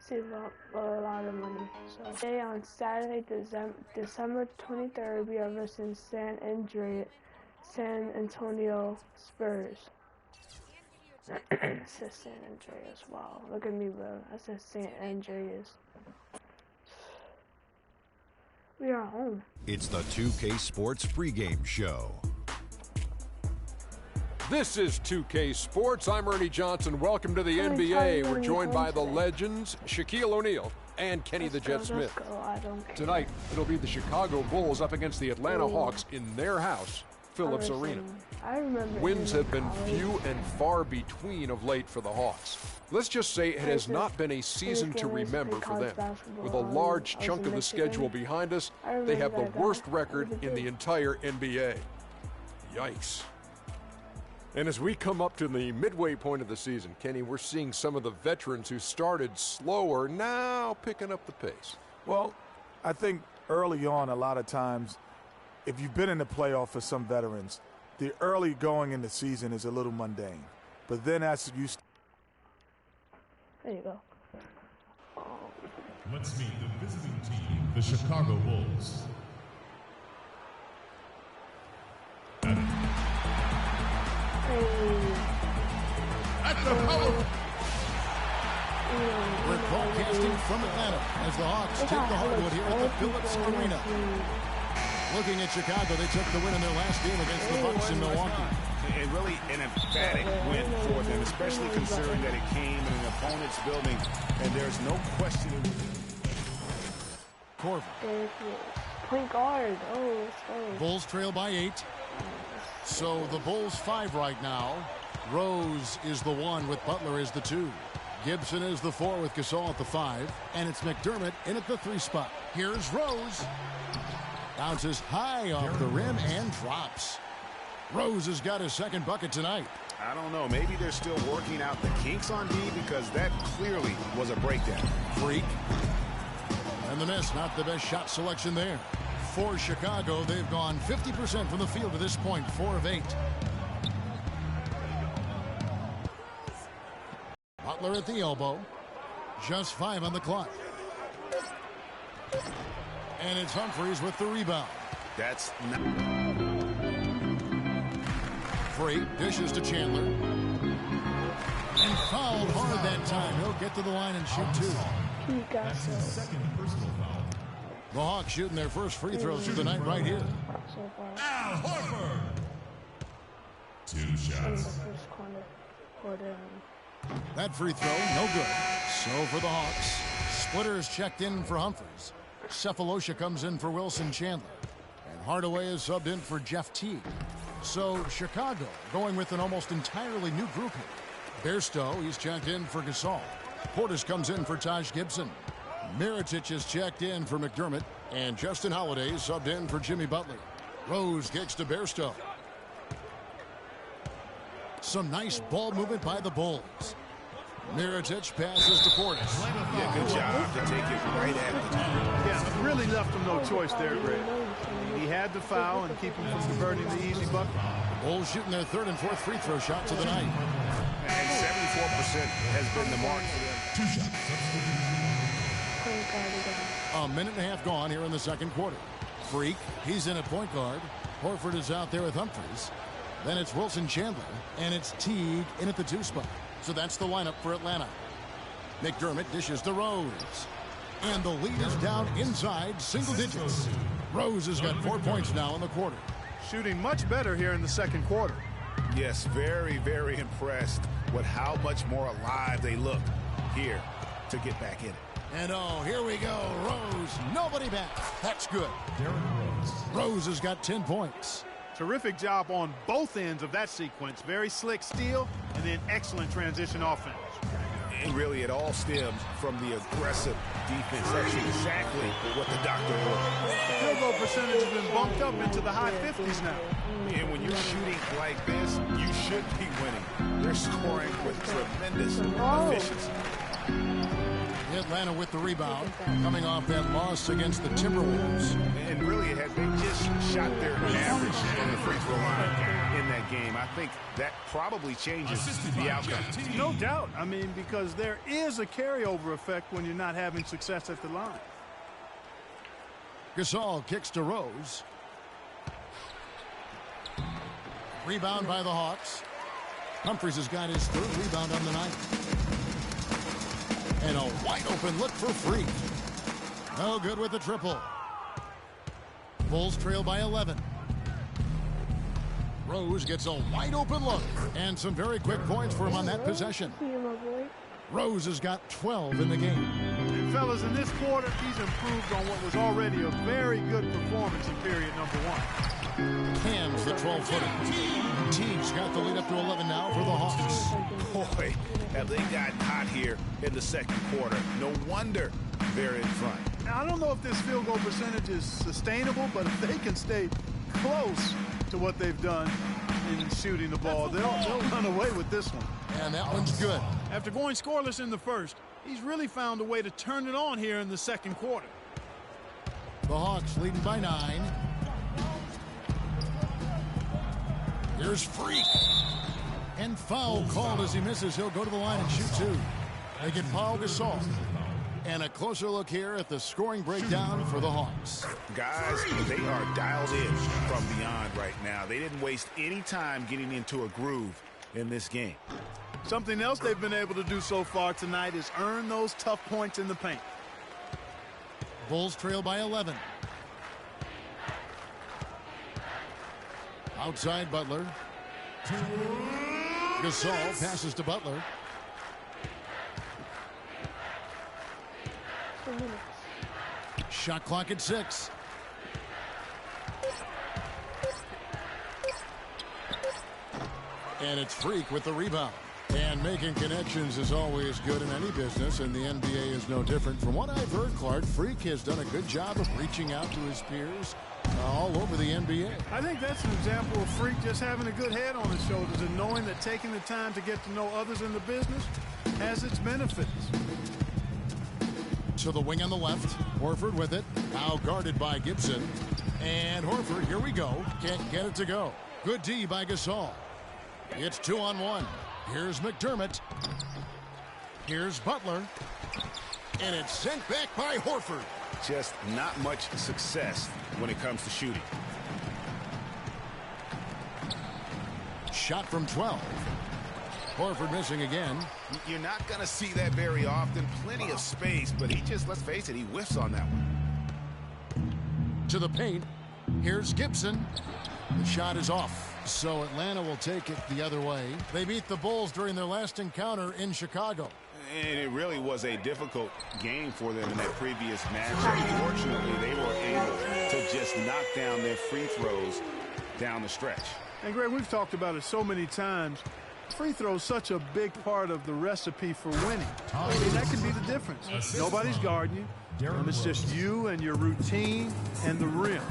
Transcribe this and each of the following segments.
save up a lot of money. So today on Saturday, December 23rd, we are versus San Antonio Spurs. It says San Andreas. Wow, look at me, bro. I said San Andreas. We are home. It's the 2K Sports pregame show. This is 2K Sports. I'm Ernie Johnson. Welcome to the NBA. We're joined by the legends, Shaquille O'Neal and Kenny the Jet Smith. Tonight, it'll be the Chicago Bulls up against the Atlanta Hawks in their house, Phillips Arena. Wins have been few and far between of late for the Hawks. Let's just say it has not been a season to remember for them. With a large chunk of the schedule behind us, they have the worst record in the entire NBA. Yikes. And as we come up to the midway point of the season, Kenny, we're seeing some of the veterans who started slower now picking up the pace. Well, I think early on, a lot of times, if you've been in the playoff for some veterans, the early going in the season is a little mundane. But then as you there you go. Let's meet the visiting team, the Chicago Bulls. At the power. We're broadcasting from Atlanta as the Hawks take the hardwood here at the Phillips Arena. Looking at Chicago, they took the win in their last game against the Bucks in Milwaukee. And really an emphatic win for them, especially considering that it came in an opponent's building, and there's no question it was. Corver. Point guard. Oh, let's go. Bulls trail by 8. So the Bulls 5 right now. Rose is the 1 with Butler is the 2. Gibson is the 4 with Gasol at the 5. And it's McDermott in at the 3 spot. Here's Rose. Bounces high off the rim and drops. Rose has got his second bucket tonight. I don't know. Maybe they're still working out the kinks on D because that clearly was a breakdown. Freak. And the miss, not the best shot selection there. For Chicago, they've gone 50% from the field to this point, 4 of 8. Butler at the elbow. Just 5 on the clock. And it's Humphries with the rebound. That's not... Free dishes to Chandler. And fouled hard that time. He'll get to the line and shoot 2. That's his second personal foul. The Hawks shooting their first free throws of the night right here. Al Horford. 2 shots. That free throw, no good. So for the Hawks, Splitters checked in for Humphries. Cephalosha comes in for Wilson Chandler. And Hardaway is subbed in for Jeff Teague. So Chicago going with an almost entirely new group here. Bairstow, he's checked in for Gasol. Portis comes in for Taj Gibson. Mirotic is checked in for McDermott. And Justin Holiday is subbed in for Jimmy Butler. Rose kicks to Bairstow. Some nice ball movement by the Bulls. Mirotic passes to Portis. Yeah, good job to take it right at the time. Yeah, really left him no choice there, Greg. He had the foul and keep him from converting the easy bucket. Bulls shooting their 3rd and 4th free throw shots of the night. And 74% has been the mark for them. 2 shots. A minute and a half gone here in the second quarter. Freak, he's in at point guard. Horford is out there with Humphries. Then it's Wilson Chandler, and it's Teague in at the 2 spot. So that's the lineup for Atlanta. McDermott dishes to Rose. And the lead is down inside single digits. Rose has got 4 points now in the quarter. Shooting much better here in the second quarter. Yes, very, very impressed with how much more alive they look here to get back in it. And oh, here we go. Rose, nobody back. That's good. Rose has got 10 points. Terrific job on both ends of that sequence. Very slick steal and then excellent transition offense. And really it all stems from the aggressive defense. That's exactly what the doctor wanted. Field goal percentage has been bumped up into the high 50s now. And when you're shooting like this, you should be winning. They're scoring with tremendous efficiency. Atlanta with the rebound, coming off that loss against the Timberwolves. And really, they just shot their average from the free throw line in that game. I think that probably changes the outcome. No doubt. I mean, because there is a carryover effect when you're not having success at the line. Gasol kicks to Rose. Rebound by the Hawks. Humphries has got his third rebound on the night. And a wide open look for Freak. No good with the triple. Bulls trail by 11. Rose gets a wide open look. And some very quick points for him on that possession. Rose has got 12 in the game. And fellas, in this quarter, he's improved on what was already a very good performance in period number one. Cams the 12-footer. Teague's got the lead up to 11 now for the Hawks. Boy, have they gotten hot here in the second quarter. No wonder they're in front. Now, I don't know if this field goal percentage is sustainable, but if they can stay close to what they've done in shooting the ball, they'll run away with this one. And that one's good. After going scoreless in the first, he's really found a way to turn it on here in the second quarter. The Hawks leading by 9. Here's Freak. And foul called as he misses. He'll go to the line and shoot 2. They get Paul Gasol. And a closer look here at the scoring breakdown for the Hawks. Guys, they are dialed in from beyond right now. They didn't waste any time getting into a groove in this game. Something else they've been able to do so far tonight is earn those tough points in the paint. Bulls trail by 11. Outside Butler. Gasol passes to Butler. Shot clock at 6. And it's Freak with the rebound. And making connections is always good in any business, and the NBA is no different. From what I've heard, Clark, Freak has done a good job of reaching out to his peers all over the NBA. I think that's an example of Freak just having a good head on his shoulders and knowing that taking the time to get to know others in the business has its benefits. To the wing on the left. Horford with it. Now guarded by Gibson. And Horford, here we go. Can't get it to go. Good D by Gasol. It's 2-on-1. Here's McDermott. Here's Butler. And it's sent back by Horford. Just not much success when it comes to shooting. Shot from 12. Horford missing again. You're not going to see that very often. Plenty of space, but he just, let's face it, he whiffs on that one. To the paint. Here's Gibson. The shot is off. So Atlanta will take it the other way. They beat the Bulls during their last encounter in Chicago. And it really was a difficult game for them in that previous matchup. Fortunately, they were able to just knock down their free throws down the stretch. And Greg, we've talked about it so many times. Free throws such a big part of the recipe for winning. I mean, that can be the difference. Nobody's guarding you. And it's just you and your routine and the rim.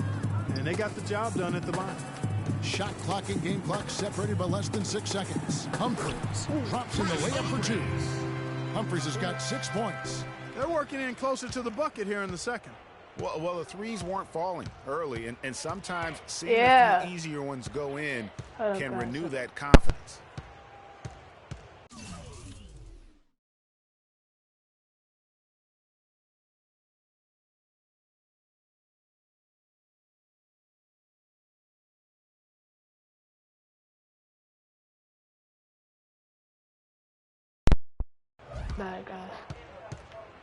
And they got the job done at the line. Shot clock and game clock separated by less than 6 seconds. Humphries drops in the layup for 2. Humphries has got 6 points. They're working in closer to the bucket here in the second. Well, the threes weren't falling early, and sometimes seeing a few easier ones go in can renew that confidence. Bad guy.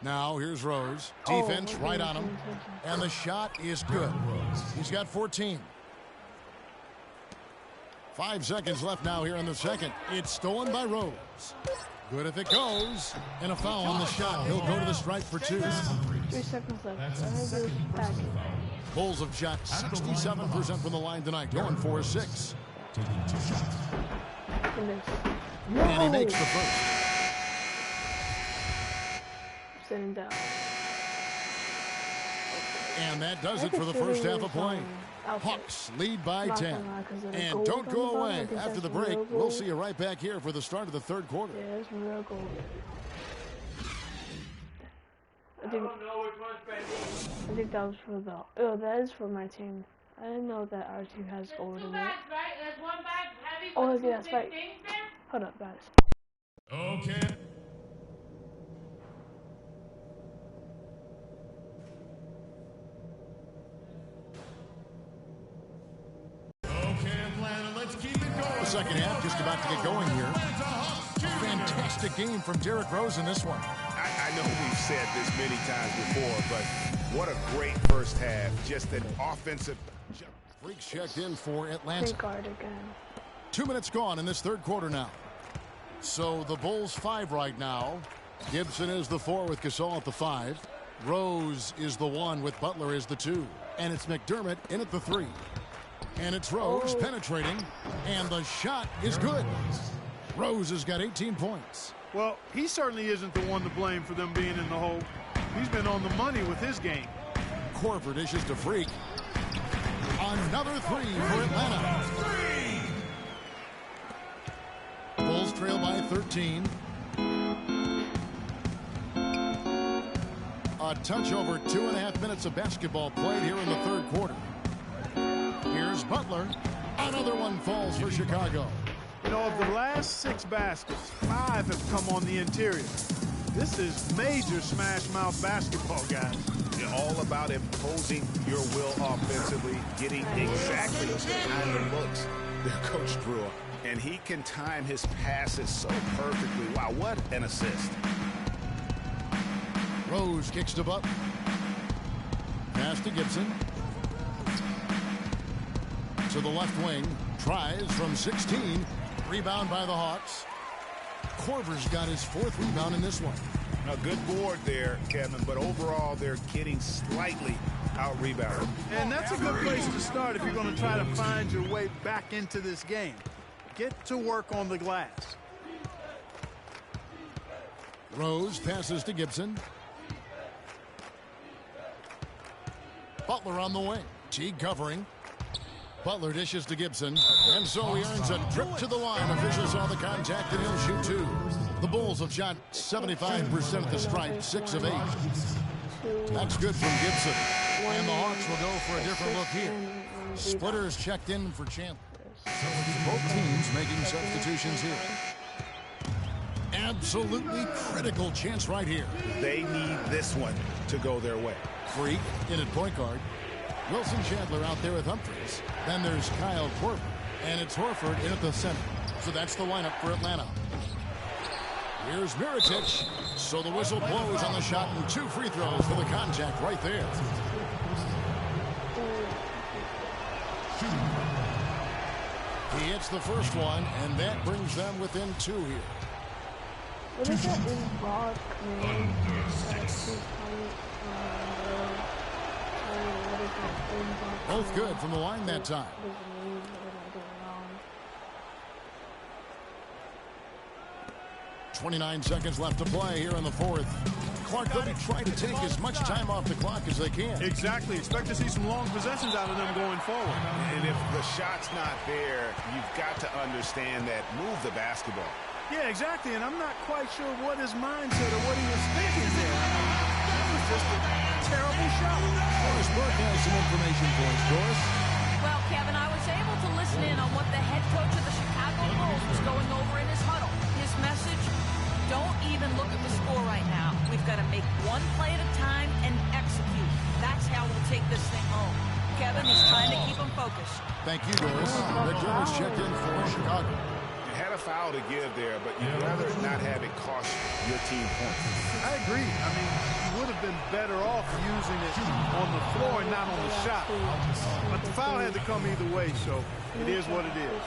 Now here's Rose. Defense right on him. And the shot is good. He's got 14. 5 seconds left now here in the second. It's stolen by Rose. Good if it goes. And a foul on the shot. He'll go to the stripe for 2. 3 seconds left. Bulls have shot 67% from the line tonight. Going 4-6. And he makes the first. Sitting down. And that does it for the first half of play. Hawks lead by 10. And don't go away. After the break, we'll see you right back here for the start of the third quarter. Yeah, it's real gold. think that was for the. Oh, that is for my team. I didn't know that our team has gold in it. Oh, yeah, that's right. Hold up, guys. Okay. Let's keep it going. The second half just about to get going here. Fantastic game from Derrick Rose in this one. I know we've said this many times before, but what a great first half. Just an offensive. Freaks checked in for Atlanta. Guard again. 2 minutes gone in this third quarter now. So the Bulls 5 right now. Gibson is the 4 with Gasol at the 5. Rose is the 1 with Butler as the 2. And it's McDermott in at the 3. And it's Rose penetrating, and the shot is good. Rose has got 18 points. Well, he certainly isn't the one to blame for them being in the hole. He's been on the money with his game. Korver dishes to Freak. Another 3 for Atlanta. Bulls trail by 13. A touch over 2.5 minutes of basketball played here in the third quarter. Here's Butler. Another one falls for Chicago. You know, of the last 6 baskets, 5 have come on the interior. This is major smash mouth basketball, guys. You're all about imposing your will offensively, getting exactly the kind of looks their coach drew up. And he can time his passes so perfectly. Wow, what an assist. Rose kicks to Butler. Pass to Gibson. To the left wing. Tries from 16. Rebound by the Hawks. Korver's got his 4th rebound in this one. A good board there, Kevin, but overall they're getting slightly out-rebounded. And that's a good place to start if you're going to try to find your way back into this game. Get to work on the glass. Rose passes to Gibson. Butler on the wing. Teague covering. Butler dishes to Gibson, and so he earns a trip to the line. Officials saw the contact, and he'll shoot 2. The Bulls have shot 75% at the stripe, 6 of 8. That's good from Gibson. And the Hawks will go for a different look here. Splitters checked in for Chandler. Both teams making substitutions here. Absolutely critical chance right here. They need this one to go their way. Freak in at point guard. Wilson Chandler out there with Humphries. Then there's Kyle Korver. And it's Horford in at the center. So that's the lineup for Atlanta. Here's Mirotic. So the whistle blows on the shot and 2 free throws for the contact right there. He hits the first one, and that brings them within 2 here. What is that involved? Both good from the line that time. 29 seconds left to play here in the 4th. Clark, they'll be trying to take as much time off the clock as they can. Exactly. Expect to see some long possessions out of them going forward. And if the shot's not there, you've got to understand that. Move the basketball. Yeah, exactly. And I'm not quite sure what his mindset or what he was thinking there. That was just a terrible shot. Doris Burke has some information for us, Doris. Well, Kevin, I was able to listen in on what the head coach of the Chicago Bulls was going over in his huddle. His message, don't even look at the score right now. We've got to make one play at a time and execute. That's how we'll take this thing home. Kevin is trying to keep him focused. Thank you, Doris. McDermott's checked in for Chicago. You had a foul to give there, but you'd rather not have it cost your team points. I agree. I mean, you would have been better off using it on the floor and not on the shot. But the foul had to come either way, so it is what it is.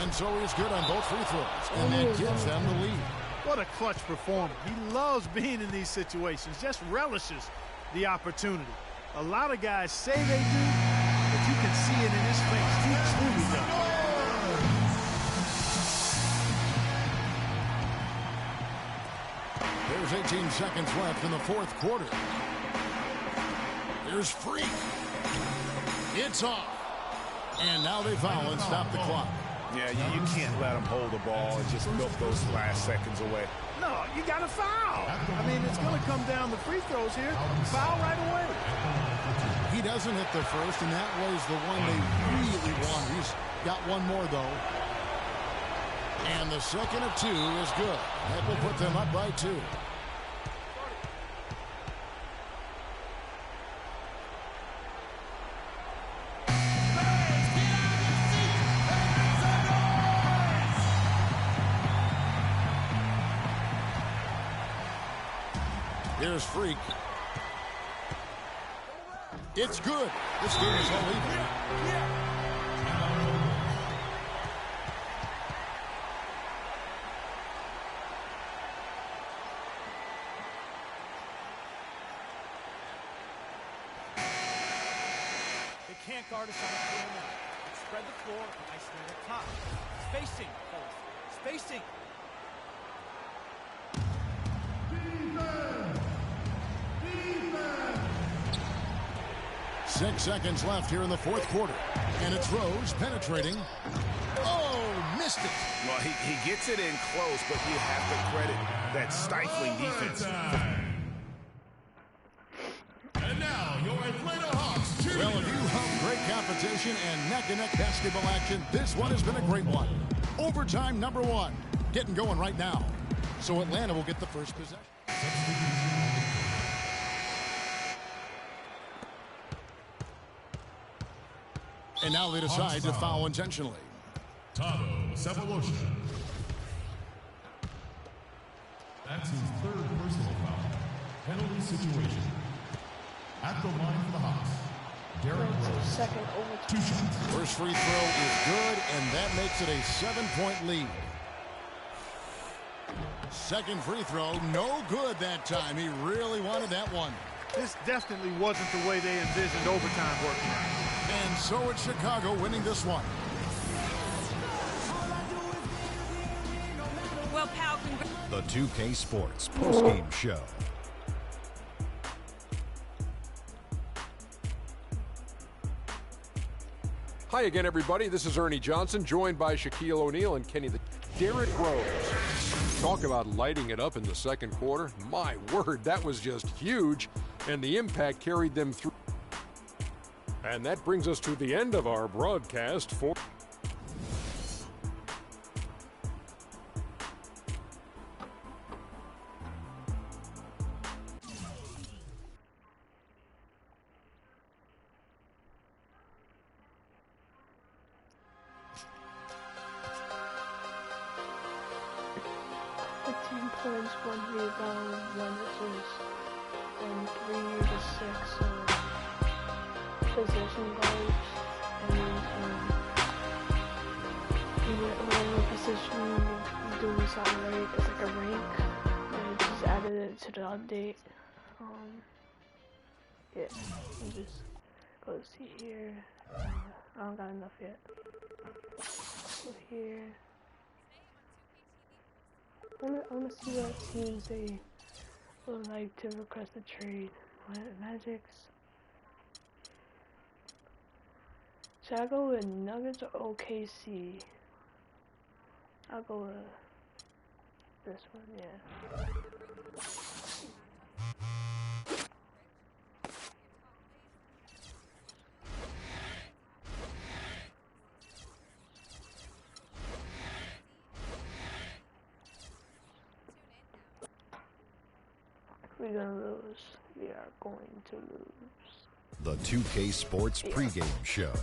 And so he's good on both free throws, and that gives them the lead. What a clutch performer. He loves being in these situations, just relishes the opportunity. A lot of guys say they do, but you can see it in his face. He truly does. There's 18 seconds left in the 4th quarter. There's Freak. It's off. And now they foul and stop the clock. Yeah, you can't let them hold the ball and just milk those last seconds away. No, you got to foul. I mean, it's going to come down the free throws here, foul right away. He doesn't hit the first, and that was the one they really wanted. He's got one more, though. And the second of 2 is good. That will put them up by 2. Here's Freak. It's good. This game is all even. They can't guard us on the floor now. Spread the floor, isolate up top. Spacing, fellas. Spacing. 6 seconds left here in the fourth quarter. And it's Rose penetrating. Oh, missed it. Well, he gets it in close, but you have to credit that stifling defense. And now, your Atlanta Hawks. Well, if you love great competition and neck-and-neck basketball action, this one has been a great one. Overtime number 1. Getting going right now. So Atlanta will get the first possession. And now they decide to foul intentionally. Tavo Cephalosha. That's his 3rd personal foul. Penalty situation. At the line for the Hawks. Derrick Rose. Second overtime. 2 shots. First free throw is good, and that makes it a 7-point lead. Second free throw, no good that time. He really wanted that one. This definitely wasn't the way they envisioned overtime working out. And so it's Chicago winning this one. Well, pal, The 2K Sports postgame show. Hi again, everybody. This is Ernie Johnson, joined by Shaquille O'Neal and Kenny the Derrick Rose. Talk about lighting it up in the second quarter. My word, that was just huge, and the impact carried them through. And that brings us to the end of our broadcast for... Points, 1 rebound, 1 assist, and 3 to 6 possession goals, and whatever position you doing something right, it's like a rank, and I just added it to the update. Yeah, you just go see here. I don't got enough yet. Go here. I want to see what teams they would like to request a trade. Magic's. Should I go with Nuggets or OKC? I'll go with this one, yeah. We're gonna lose. We are going to lose. The 2K Sports pregame show.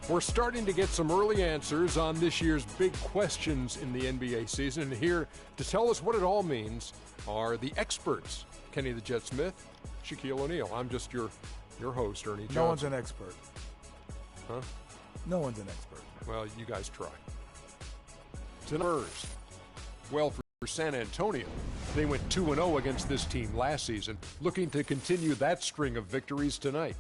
We're starting to get some early answers on this year's big questions in the NBA season. And here to tell us what it all means are the experts. Kenny the Jet Smith, Shaquille O'Neal. I'm just your host, Ernie Johnson. No one's an expert. Huh? No one's an expert. Well, you guys try. Spurs. Well, for San Antonio, they went 2-0 against this team last season, looking to continue that string of victories tonight.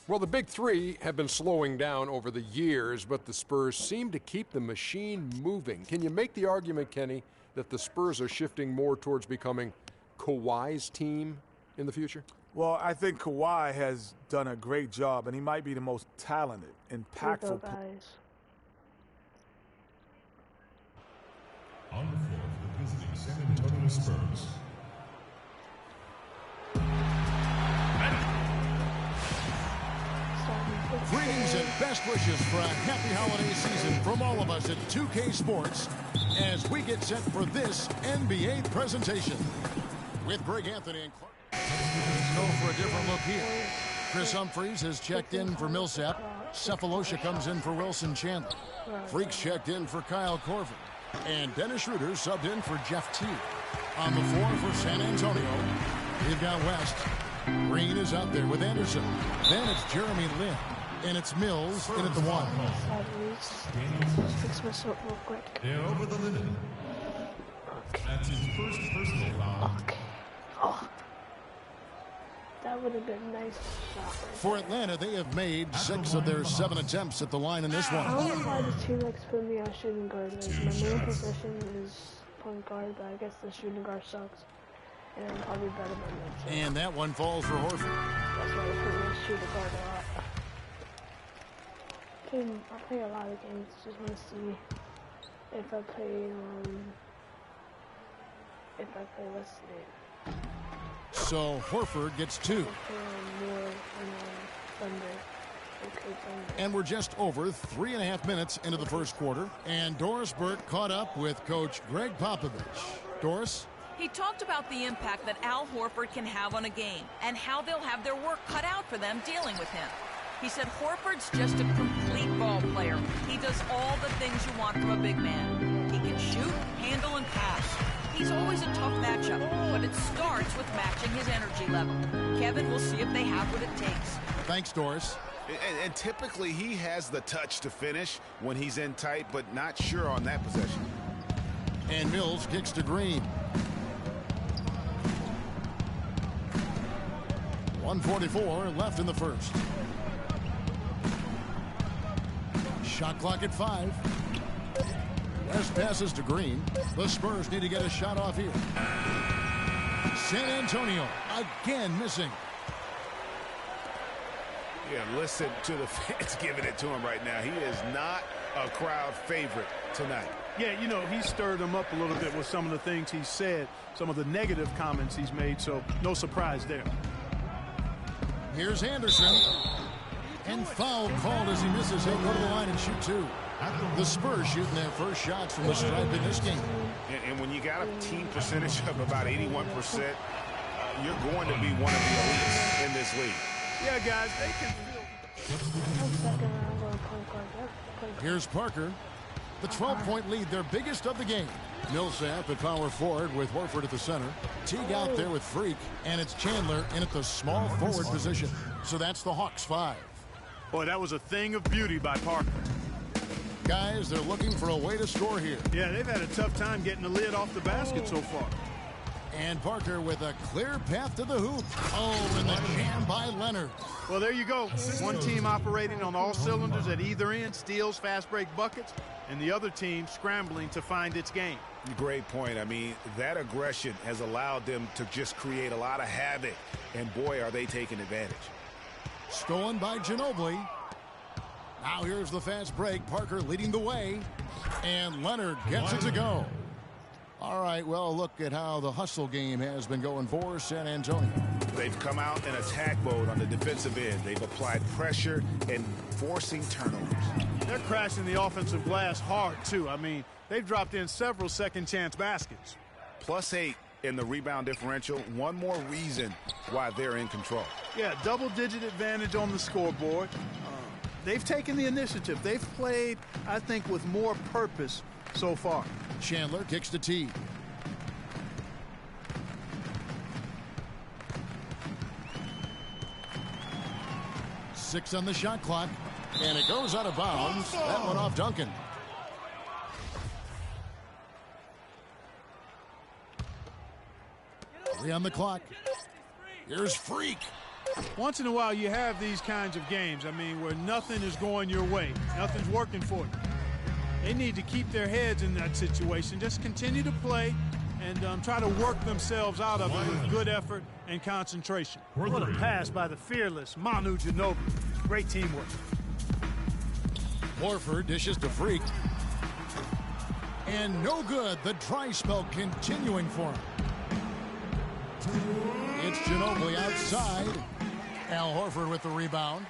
Well, the big three have been slowing down over the years, but the Spurs seem to keep the machine moving. Can you make the argument, Kenny, that the Spurs are shifting more towards becoming Kawhi's team in the future? Well, I think Kawhi has done a great job, and he might be the most talented, impactful On the floor for the Pistons. Spurs. Greetings and best wishes for a happy holiday season from all of us at 2K Sports as we get set for this NBA presentation. With Greg Anthony and Clark. Let's go for a different look here. Chris Humphries has checked in for Millsap. Cephalosha comes in for Wilson Chandler. Freaks checked in for Kyle Korver. And Dennis Schroeder subbed in for Jeff Teague. On the floor for San Antonio, we've got West. Green is out there with Anderson. Then it's Jeremy Lin. And it's Mills in at the one. Fix myself real quick. They're over the limit. Okay. That's his first personal foul. Okay. Oh. That would have been nice. For Atlanta, they have made 6 of their 7 attempts at the line in this one. I don't know why the team likes putting me on shooting guard. Like, my main position is point guard, but I guess the shooting guard sucks. And I'm probably better than them. So. And that one falls for Horford. That's why they put me on shooting guard a lot. I play a lot of games. Just want to see if I play what's the name. So Horford gets 2. And we're just over 3.5 minutes into the first quarter. And Doris Burke caught up with Coach Greg Popovich. Doris? He talked about the impact that Al Horford can have on a game and how they'll have their work cut out for them dealing with him. He said Horford's just a complete ball player. He does all the things you want from a big man. He can shoot, handle, and pass. He's always a tough matchup, but it starts with matching his energy level. Kevin will see if they have what it takes. Thanks, Doris. And typically he has the touch to finish when he's in tight, but not sure on that possession. And Mills kicks to Green. 1:44 left in the first. Shot clock at 5. West passes to Green. The Spurs need to get a shot off here. San Antonio again missing. Yeah, listen to the fans giving it to him right now. He is not a crowd favorite tonight. Yeah, you know, he stirred him up a little bit with some of the things he said, some of the negative comments he's made, so no surprise there. Here's Anderson. And foul called as he misses. He'll go to the line and shoot 2. The Spurs shooting their first shots from the stripe in this game. And when you got a team percentage of about 81%, you're going to be one of the elites in this league. Yeah, guys, they can Here's Parker. The 12-point lead, their biggest of the game. Millsap at power forward with Horford at the center. Teague out there with Freak. And it's Chandler in at the small forward position. So that's the Hawks 5. Boy, that was a thing of beauty by Parker. Guys, they're looking for a way to score here. Yeah, they've had a tough time getting the lid off the basket so far. And Parker with a clear path to the hoop. Oh, and the jam by Leonard. Well, there you go. One team operating on all cylinders at either end, steals, fast break buckets, and the other team scrambling to find its game. Great point. I mean, that aggression has allowed them to just create a lot of havoc, and boy, are they taking advantage. Stolen by Ginobili. Now here's the fast break. Parker leading the way. And Leonard gets it to go. All right, well, look at how the hustle game has been going for San Antonio. They've come out in attack mode on the defensive end. They've applied pressure and forcing turnovers. They're crashing the offensive glass hard, too. I mean, they've dropped in several second-chance baskets. +8 in the rebound differential. One more reason why they're in control. Yeah, double-digit advantage on the scoreboard. They've taken the initiative. They've played, I think, with more purpose so far. Chandler kicks to Teague. Six on the shot clock. And it goes out of bounds. That one off Duncan. Three on the clock. Here's Freak. Once in a while you have these kinds of games, I mean, where nothing is going your way. Nothing's working for you. They need to keep their heads in that situation. Just continue to play and try to work themselves out of it with good effort and concentration. What a pass by the fearless Manu Ginobili. Great teamwork. Horford dishes to Freak. And no good. The dry spell continuing for him. It's Ginobili outside. Al Horford with the rebound.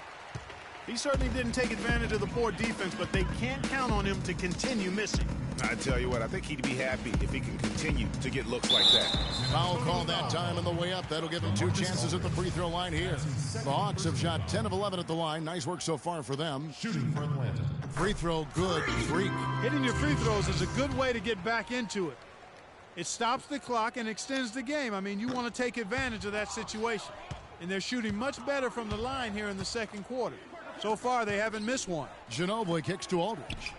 He certainly didn't take advantage of the poor defense, but they can't count on him to continue missing. I tell you what, I think he'd be happy if he can continue to get looks like that. Foul call that time on the way up. That'll give him 2 chances at the free throw line here. The Hawks have shot 10 of 11 at the line. Nice work so far for them. Shooting for Atlanta. Free throw good. Freak. Hitting your free throws is a good way to get back into it. It stops the clock and extends the game. I mean, you want to take advantage of that situation. And they're shooting much better from the line here in the second quarter. So far, they haven't missed one. Ginobili kicks to Aldridge.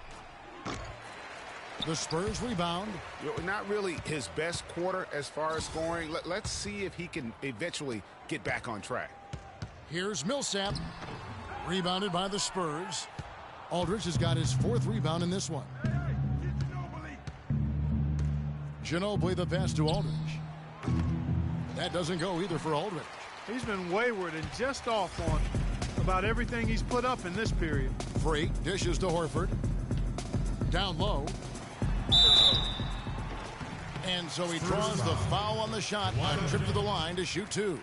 The Spurs rebound. Not really his best quarter as far as scoring. Let's see if he can eventually get back on track. Here's Millsap. Rebounded by the Spurs. Aldridge has got his 4th rebound in this one. Ginobili the pass to Aldridge. That doesn't go either for Aldridge. He's been wayward and just off on about everything he's put up in this period. Freak dishes to Horford. Down low. And so he draws the foul on the shot on trip to the line to shoot 2.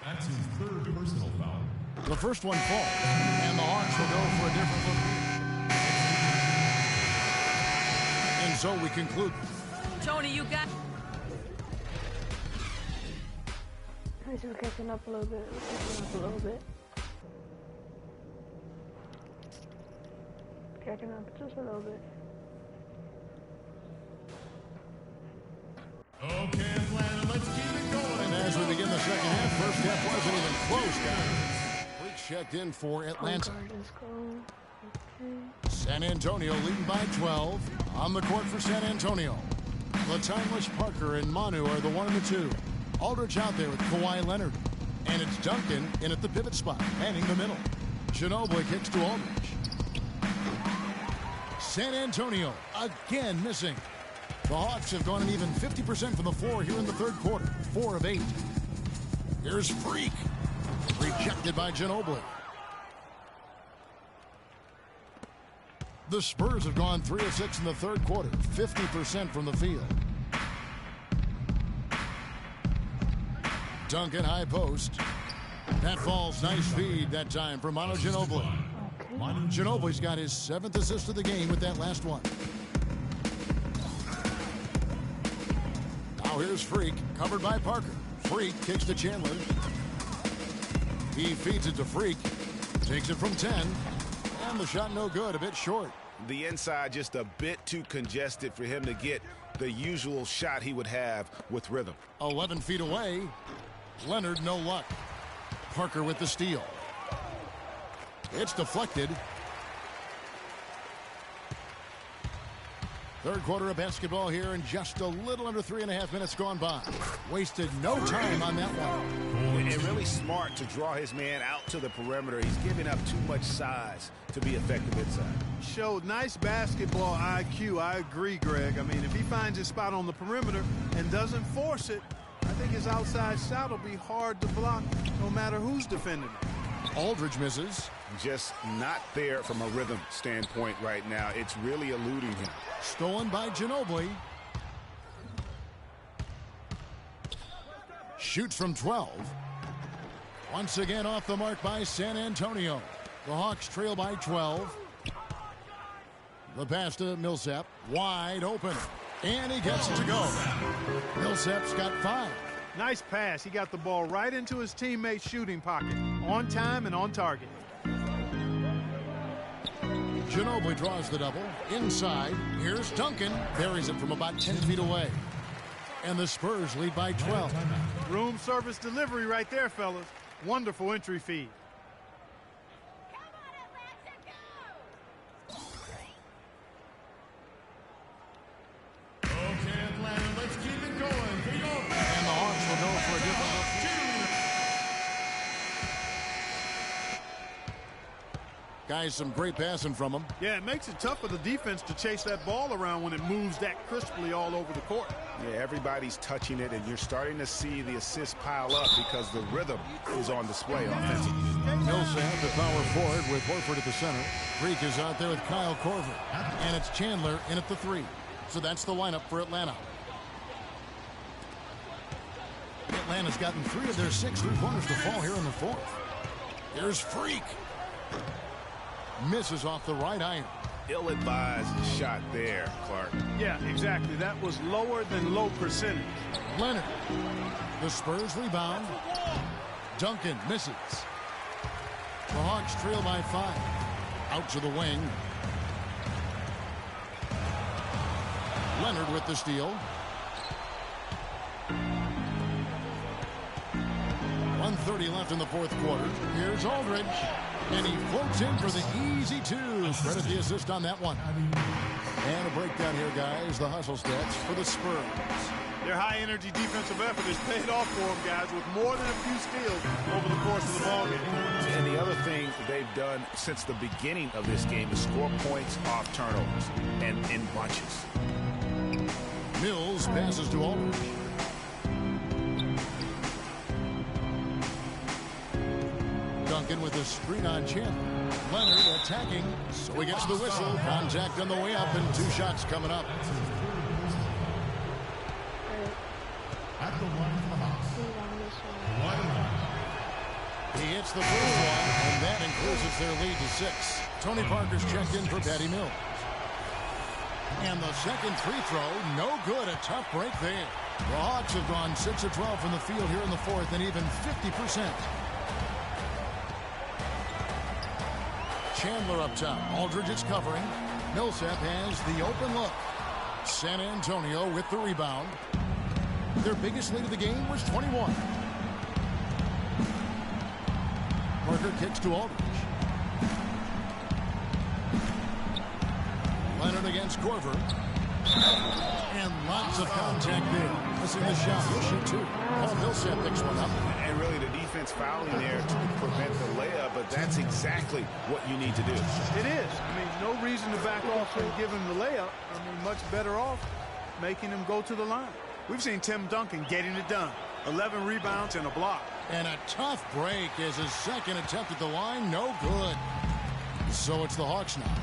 That's his 3rd personal foul. The first one falls, and the Hawks will go for a different look. And so we conclude. Tony, you got... We're kicking up a little bit. Kicking up just a little bit. Okay, Atlanta, let's keep it going. And as we begin the second half, first half wasn't even close, guys. Freak checked in for Atlanta. Okay. San Antonio leading by 12. On the court for San Antonio. The timeless Parker and Manu are the 1 and the 2. Aldridge out there with Kawhi Leonard. And it's Duncan in at the pivot spot, manning the middle. Ginobili kicks to Aldridge. San Antonio again missing. The Hawks have gone an even 50% from the floor here in the third quarter. 4 of 8. Here's Freak. Rejected by Ginobili. The Spurs have gone 3 of 6 in the third quarter. 50% from the field. Duncan high post. That falls. Nice feed that time for Manu Ginobili. Ginobili's got his 7th assist of the game with that last one. Now here's Freak, covered by Parker. Freak kicks to Chandler. He feeds it to Freak. Takes it from 10. And the shot no good, a bit short. The inside just a bit too congested for him to get the usual shot he would have with rhythm. 11 feet away. Leonard, no luck. Parker with the steal. It's deflected. Third quarter of basketball here, and just a little under 3.5 minutes gone by. Wasted no time on that one. And really smart to draw his man out to the perimeter. He's giving up too much size to be effective inside. Showed nice basketball IQ. I agree, Greg. I mean, if he finds his spot on the perimeter and doesn't force it, I think his outside shot will be hard to block no matter who's defending it. Aldridge misses. Just not there from a rhythm standpoint right now. It's really eluding him. Stolen by Ginobili. Shoots from 12. Once again off the mark by San Antonio. The Hawks trail by 12. The pass to Millsap. Wide open. And he gets it to go. Millsap's got 5. Nice pass. He got the ball right into his teammate's shooting pocket. On time and on target. Ginobili draws the double. Inside. Here's Duncan. Buries it from about 10 feet away. And the Spurs lead by 12. Room service delivery right there, fellas. Wonderful entry feed. Okay, Atlanta, let's keep it going. And the Hawks will go for a different look. Guys, some great passing from him. Yeah, it makes it tough for the defense to chase that ball around when it moves that crisply all over the court. Yeah, everybody's touching it, and you're starting to see the assists pile up because the rhythm is on display offensively. Millsap, the power forward with Horford at the center. Freak is out there with Kyle Korver. And it's Chandler in at the 3. So that's the lineup for Atlanta. Atlanta's gotten 3 of their 6 3-pointers to fall here in the 4th. Here's Freak. Misses off the right iron. Ill-advised shot there, Clark. Yeah, exactly. That was lower than low percentage. Leonard. The Spurs rebound. Duncan misses. The Hawks trail by 5. Out to the wing. Leonard with the steal. 1:30 left in the 4th quarter. Here's Aldridge. And he floats in for the easy 2. Credit the assist on that one. And a breakdown here, guys. The hustle stats for the Spurs. Their high-energy defensive effort has paid off for them, guys, with more than a few steals over the course of the ballgame. And the other thing they've done since the beginning of this game is score points off turnovers and in bunches. Mills passes to Aldridge. Duncan with a screen on Chandler. Leonard attacking, so he gets the whistle. Contact on the way up, and 2 shots coming up. At the line for the Hawks. He hits the first one, and that increases their lead to 6. Tony Parker's checked in for Patty Mills. And the second free throw, no good. A tough break there. The Hawks have gone 6 of 12 from the field here in the 4th, and even 50%. Chandler up top. Aldridge is covering. Millsap has the open look. San Antonio with the rebound. Their biggest lead of the game was 21. Parker kicks to Aldridge. Leonard against Korver. And lots of contact there. Missing the shot. He'll shoot 2. Paul Millsap picks one up. And really the defense fouling there to prevent the layup, but that's exactly what you need to do. It is. I mean, no reason to back off and give him the layup. I mean, much better off making him go to the line. We've seen Tim Duncan getting it done. 11 rebounds and a block. And a tough break as his second attempt at the line. No good. So it's the Hawks now.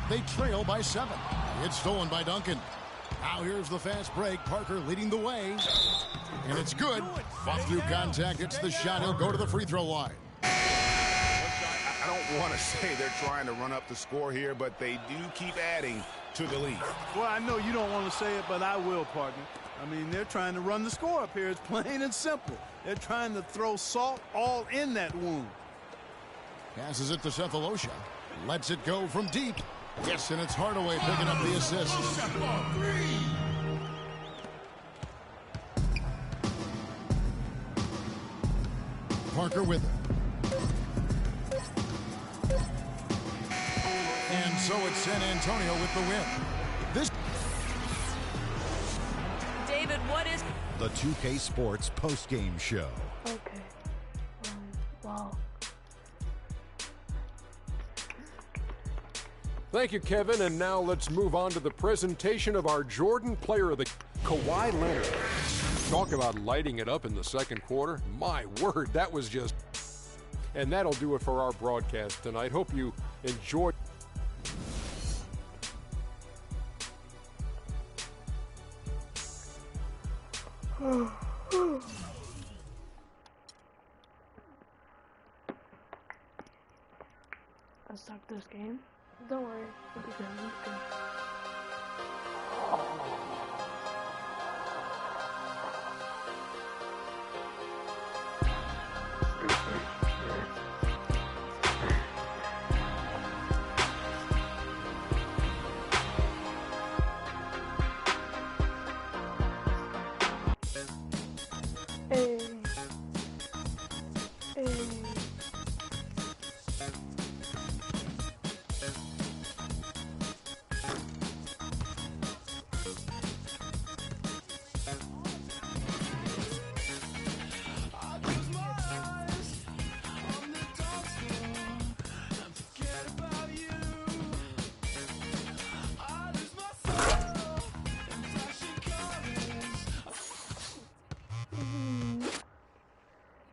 They trail by 7. It's stolen by Duncan. Now here's the fast break. Parker leading the way. And it's good. Fought through contact. It's the shot. He'll go to the free throw line. I don't want to say they're trying to run up the score here, but they do keep adding to the lead. Well, I know you don't want to say it, but I will, partner. I mean, they're trying to run the score up here. It's plain and simple. They're trying to throw salt all in that wound. Passes it to Cephalosha. Lets it go from deep. Yes, and it's Hardaway picking up the assist. Parker with it. And so it's San Antonio with the win. This David, what is the 2K Sports postgame show? Okay. Wow. Thank you, Kevin. And now let's move on to the presentation of our Jordan Player of the Kawhi Leonard. Talk about lighting it up in the second quarter. My word, that was just... And that'll do it for our broadcast tonight. Hope you enjoyed. Let's start this game. Don't worry, it'll be good. It'll be good.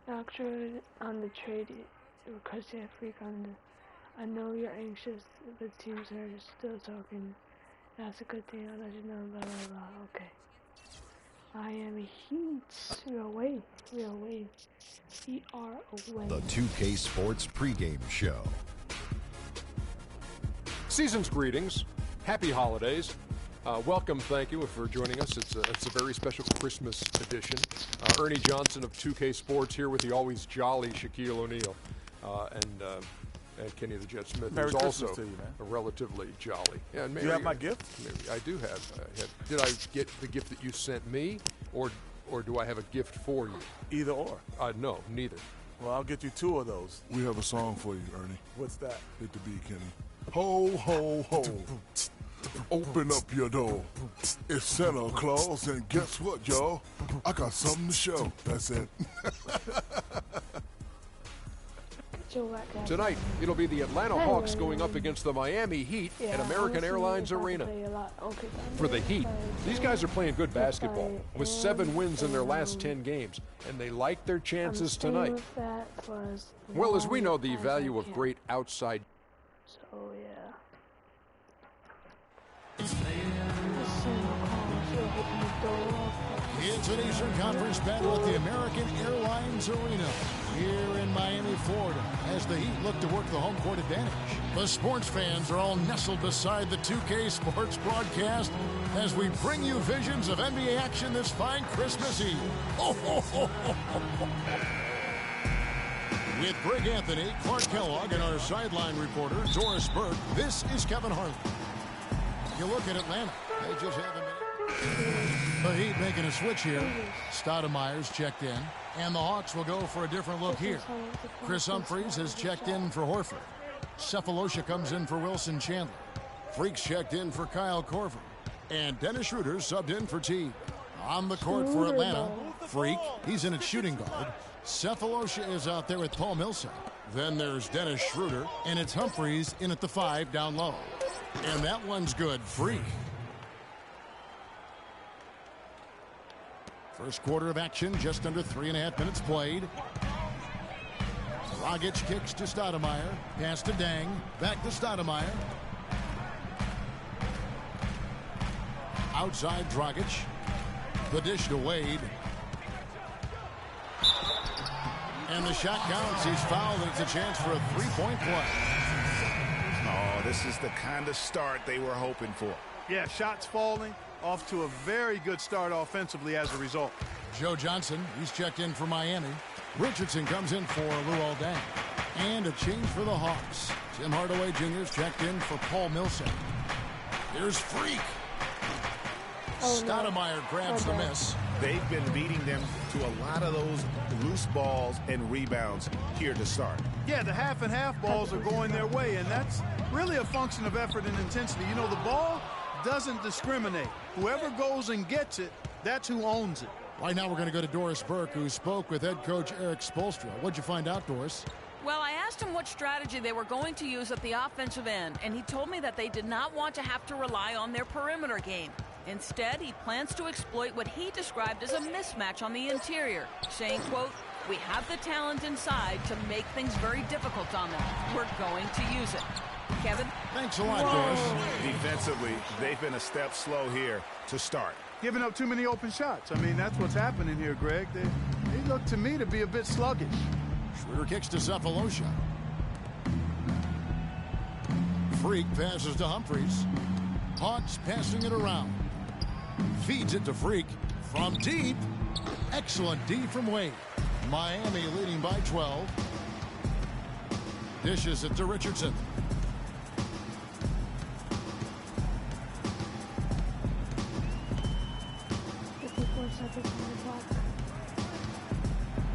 Doctor on the trade requesting a freak on the. I know you're anxious. The teams are still talking. That's a good thing. I'll let you know. Blah blah blah. Okay. Miami Heat. We're away. We are away. The 2K Sports pregame show. Season's greetings. Happy holidays. Welcome, thank you for joining us. It's a very special Christmas edition. Ernie Johnson of 2K Sports here with the always jolly Shaquille O'Neal. And Kenny the Jet Smith, who's also to you, relatively jolly. Yeah, and maybe, do you have my gift? Maybe I do have. Did I get the gift that you sent me, or do I have a gift for you? Either or. No, neither. Well, I'll get you 2 of those. We have a song for you, Ernie. What's that? Hit the beat, Kenny. Ho, ho, ho. Open up your door. It's Santa Claus, and guess what, y'all? I got something to show. That's it. Tonight, it'll be the Atlanta Hawks going up against the Miami Heat at American Airlines Arena. For the Heat, these guys are playing good basketball with 7 wins in their last 10 games, and they like their chances tonight. Well, as we know, the value of great outside. So, yeah. It's an Eastern Conference battle at the American Airlines Arena here in Miami, Florida, as the Heat look to work the home court advantage. The sports fans are all nestled beside the 2K Sports broadcast as we bring you visions of NBA action this fine Christmas Eve. With Greg Anthony, Clark Kellogg, and our sideline reporter, Doris Burke, this is Kevin Harlan. You look at Atlanta, they just haven't been. The Heat making a switch here. Stoudemire's checked in, and the Hawks will go for a different look here. Chris Humphries has checked in for Horford. Cephalosha comes in for Wilson Chandler. Freak's checked in for Kyle Korver. And Dennis Schroeder subbed in for Teague. On the court for Atlanta, Freak, he's in at shooting guard. Cephalosha is out there with Paul Millsap. Then there's Dennis Schroeder, and it's Humphries in at the 5 down low. And that one's good. Freak. First quarter of action, just under 3.5 minutes played. Dragic kicks to Stoudemire. Pass to Dang. Back to Stoudemire. Outside Dragic. The dish to Wade. And the shot counts. He's fouled, and it's a chance for a 3-point play. Oh, this is the kind of start they were hoping for. Yeah, shots falling. Off to a very good start offensively as a result. Joe Johnson, he's checked in for Miami. Richardson comes in for Luol Deng. And a change for the Hawks. Tim Hardaway Jr. is checked in for Paul Millsap. Here's Freak. Stoudemire grabs the miss. They've been beating them to a lot of those loose balls and rebounds here to start. Yeah, the half and half balls are going their way, and that's really a function of effort and intensity. You know, the ball doesn't discriminate. Whoever goes and gets it, that's who owns it. Right now we're going to go to Doris Burke, who spoke with head coach Eric Spoelstra. What'd you find out, Doris? Well, I asked him what strategy they were going to use at the offensive end, and he told me that they did not want to have to rely on their perimeter game. Instead, he plans to exploit what he described as a mismatch on the interior, saying, quote, "We have the talent inside to make things very difficult on them. We're going to use it." Kevin? Thanks a lot, Doris. Defensively, they've been a step slow here to start. Giving up too many open shots. I mean, that's what's happening here, Greg. They look to me to be a bit sluggish. Schroeder kicks to Cephalosha. Freak passes to Humphries. Hawks passing it around. Feeds it to Freak from deep. Excellent D from Wade. Miami leading by 12. Dishes it to Richardson.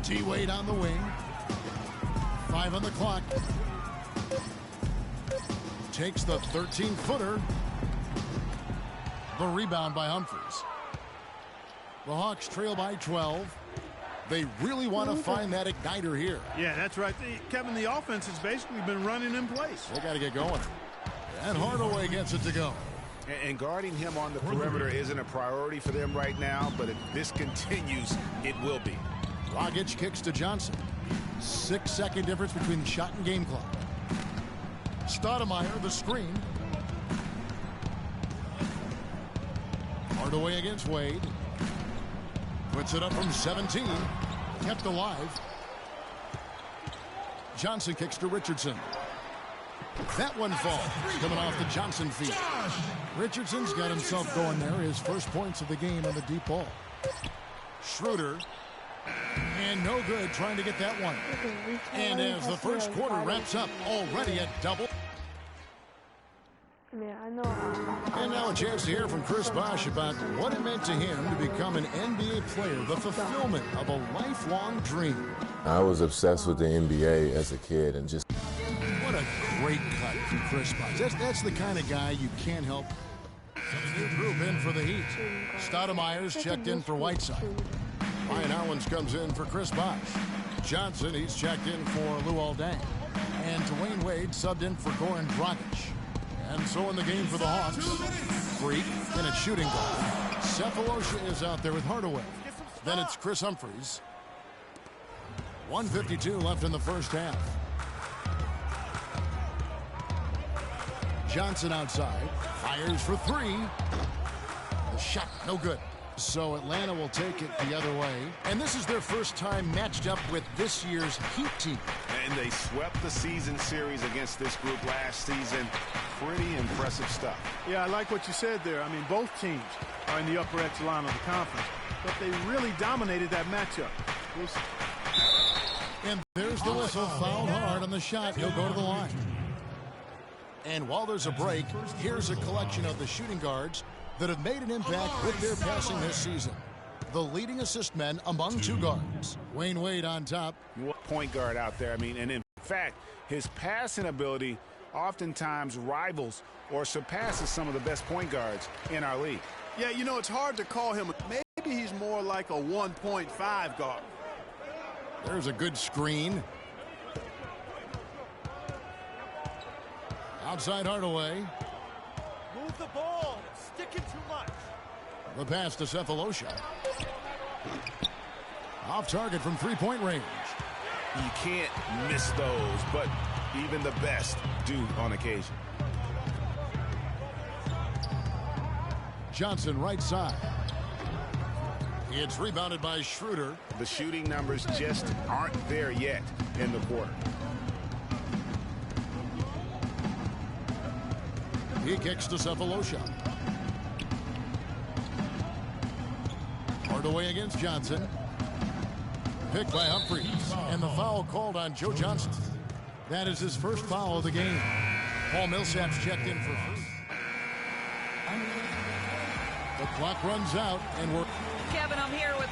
T-Wade on the wing. 5 on the clock. Takes the 13-footer. The rebound by Humphries. The Hawks trail by 12. They really want to find that igniter here. Yeah, that's right. Kevin, the offense has basically been running in place. They got to get going. And Hardaway gets it to go. And guarding him on the perimeter isn't a priority for them right now, but if this continues, it will be. Dragic kicks to Johnson. 6-second difference between the shot and game clock. Stoudemire, the screen. Hardaway against Wade. Puts it up from 17. Kept alive. Johnson kicks to Richardson. That one falls. Coming off the Johnson feet. Richardson's got himself going there. His first points of the game on the deep ball. Schroeder. And no good trying to get that one. And as the first quarter wraps up, already a double. Yeah, I know. And now a chance to hear from Chris Bosh about what it meant to him to become an NBA player, the fulfillment of a lifelong dream. I was obsessed with the NBA as a kid and just... What a great cut from Chris Bosh. That's the kind of guy you can't help. New group in for the Heat. Stoudemire's checked in for Whiteside. Ryan Owens comes in for Chris Bosh. Johnson, he's checked in for Luol Deng. And Dwayne Wade subbed in for Goran Dragic. And so in the game for the Hawks, Freak, then it's shooting guard. Cephalosha is out there with Hardaway. Then it's Chris Humphries. 1:52 left in the first half. Johnson outside, fires for three. The shot, no good. So Atlanta will take it the other way. And this is their first time matched up with this year's Heat team. And they swept the season series against this group last season. Pretty impressive stuff. Yeah, I like what you said there. I mean, both teams are in the upper echelon of the conference, but they really dominated that matchup. And there's the whistle, fouled hard on the shot. He'll go to the line. And while there's a break, here's a collection of the shooting guards that have made an impact with their passing this season. The leading assist men among two guards. Dwayne Wade on top. Point guard out there. I mean, and in fact, his passing ability oftentimes rivals or surpasses some of the best point guards in our league. Yeah, you know, it's hard to call him. Maybe he's more like a 1.5 guard. There's a good screen. Outside Hardaway. Move the ball. Sticking too much. The pass to Cephalosha. Off target from three-point range. You can't miss those, but even the best do on occasion. Johnson right side. It's rebounded by Schroeder. The shooting numbers just aren't there yet in the quarter. He kicks to Cephalosha. Hardaway against Johnson. Picked by Humphries. And the foul called on Joe Johnson. That is his first foul of the game. Paul Millsap's checked in for free. The clock runs out and we're... Kevin, I'm here with...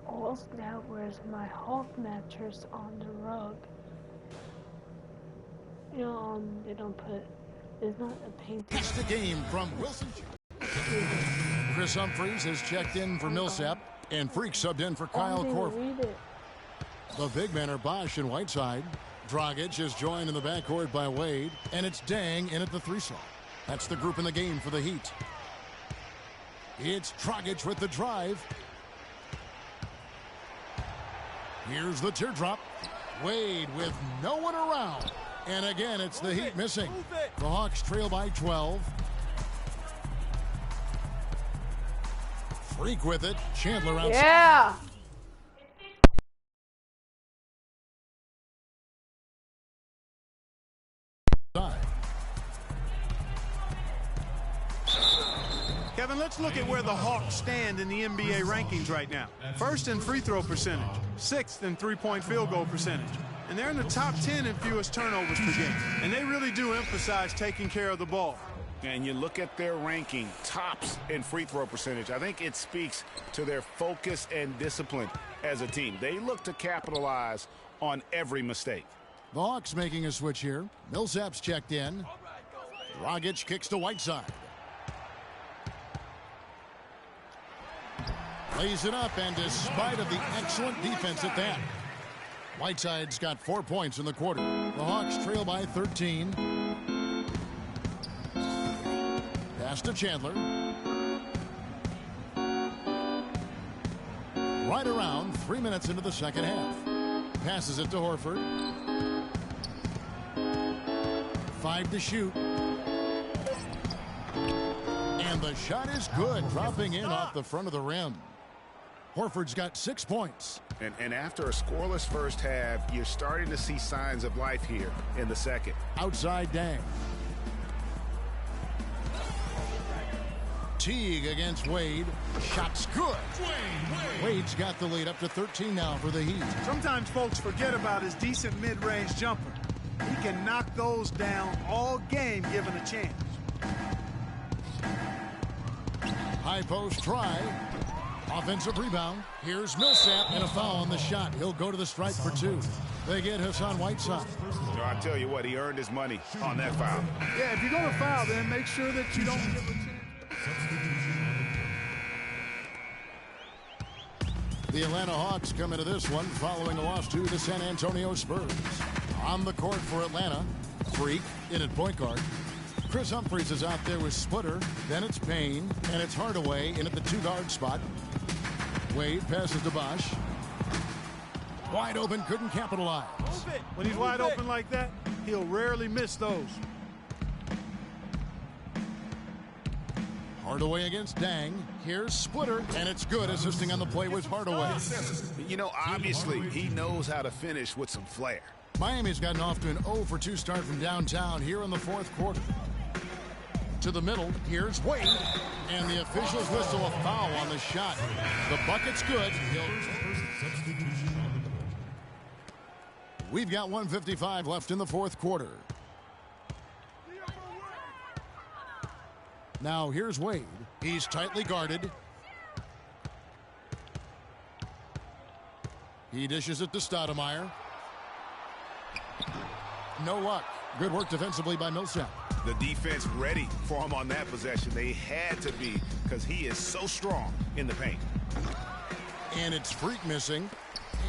Oh, now where's my Hulk mattress on the rug? You know, they don't put... There's not a painting. That's the game from Wilson. Chris Humphries has checked in for Millsap, and Freak subbed in for Kyle Korver. The big men are Bosh and Whiteside. Dragic is joined in the backcourt by Wade, and it's Deng in at the three-slot. That's the group in the game for the Heat. It's Dragic with the drive. Here's the teardrop. Wade with no one around. And again, it's the Heat missing. The Hawks trail by 12. Freak with it. Chandler outside. Yeah. Kevin, let's look at where the Hawks stand in the NBA rankings right now. First in free throw percentage, sixth in three-point field goal percentage. And they're in the top 10 in fewest turnovers per game. And they really do emphasize taking care of the ball. And you look at their ranking, tops in free throw percentage. I think it speaks to their focus and discipline as a team. They look to capitalize on every mistake. The Hawks making a switch here. Millsap's checked in. Dragic kicks to Whiteside. Lays it up, and despite of the excellent defense at that, Whiteside's got 4 points in the quarter. The Hawks trail by 13. Pass to Chandler. Right around 3 minutes into the second half. Passes it to Horford. 5 to shoot. And the shot is good, dropping in off the front of the rim. Horford's got 6 points. And after a scoreless first half, you're starting to see signs of life here in the second. Outside Dang. Teague against Wade. Shot's good. Wade's got the lead up to 13 now for the Heat. Sometimes folks forget about his decent mid-range jumper. He can knock those down all game given a chance. High post try. Offensive rebound. Here's Millsap and a foul on the shot. He'll go to the stripe for 2. They get Hassan Whiteside. I tell you what, he earned his money on that foul. Yeah, if you're going to foul, then make sure that you don't give a chance. The Atlanta Hawks come into this one following a loss to the San Antonio Spurs. On the court for Atlanta, Freak in at point guard. Chris Humphries is out there with Splitter. Then it's Payne, and it's Hardaway in at the 2-guard spot. Wade passes to Bosch. Wide open, couldn't capitalize. When he's wide open like that, he'll rarely miss those. Hardaway against Dang. Here's Splitter, and it's good. Assisting on the play was Hardaway. You know, obviously, he knows how to finish with some flair. Miami's gotten off to an 0 for 2 start from downtown here in the 4th quarter. To the middle, here's Wade, and the officials whistle a foul on the shot. The bucket's good. We've got 1:55 left in the 4th quarter. Now here's Wade. He's tightly guarded. He dishes it to Stoudemire. No luck. Good work defensively by Millsap. The defense ready for him on that possession. They had to be, because he is so strong in the paint. And it's Freak missing.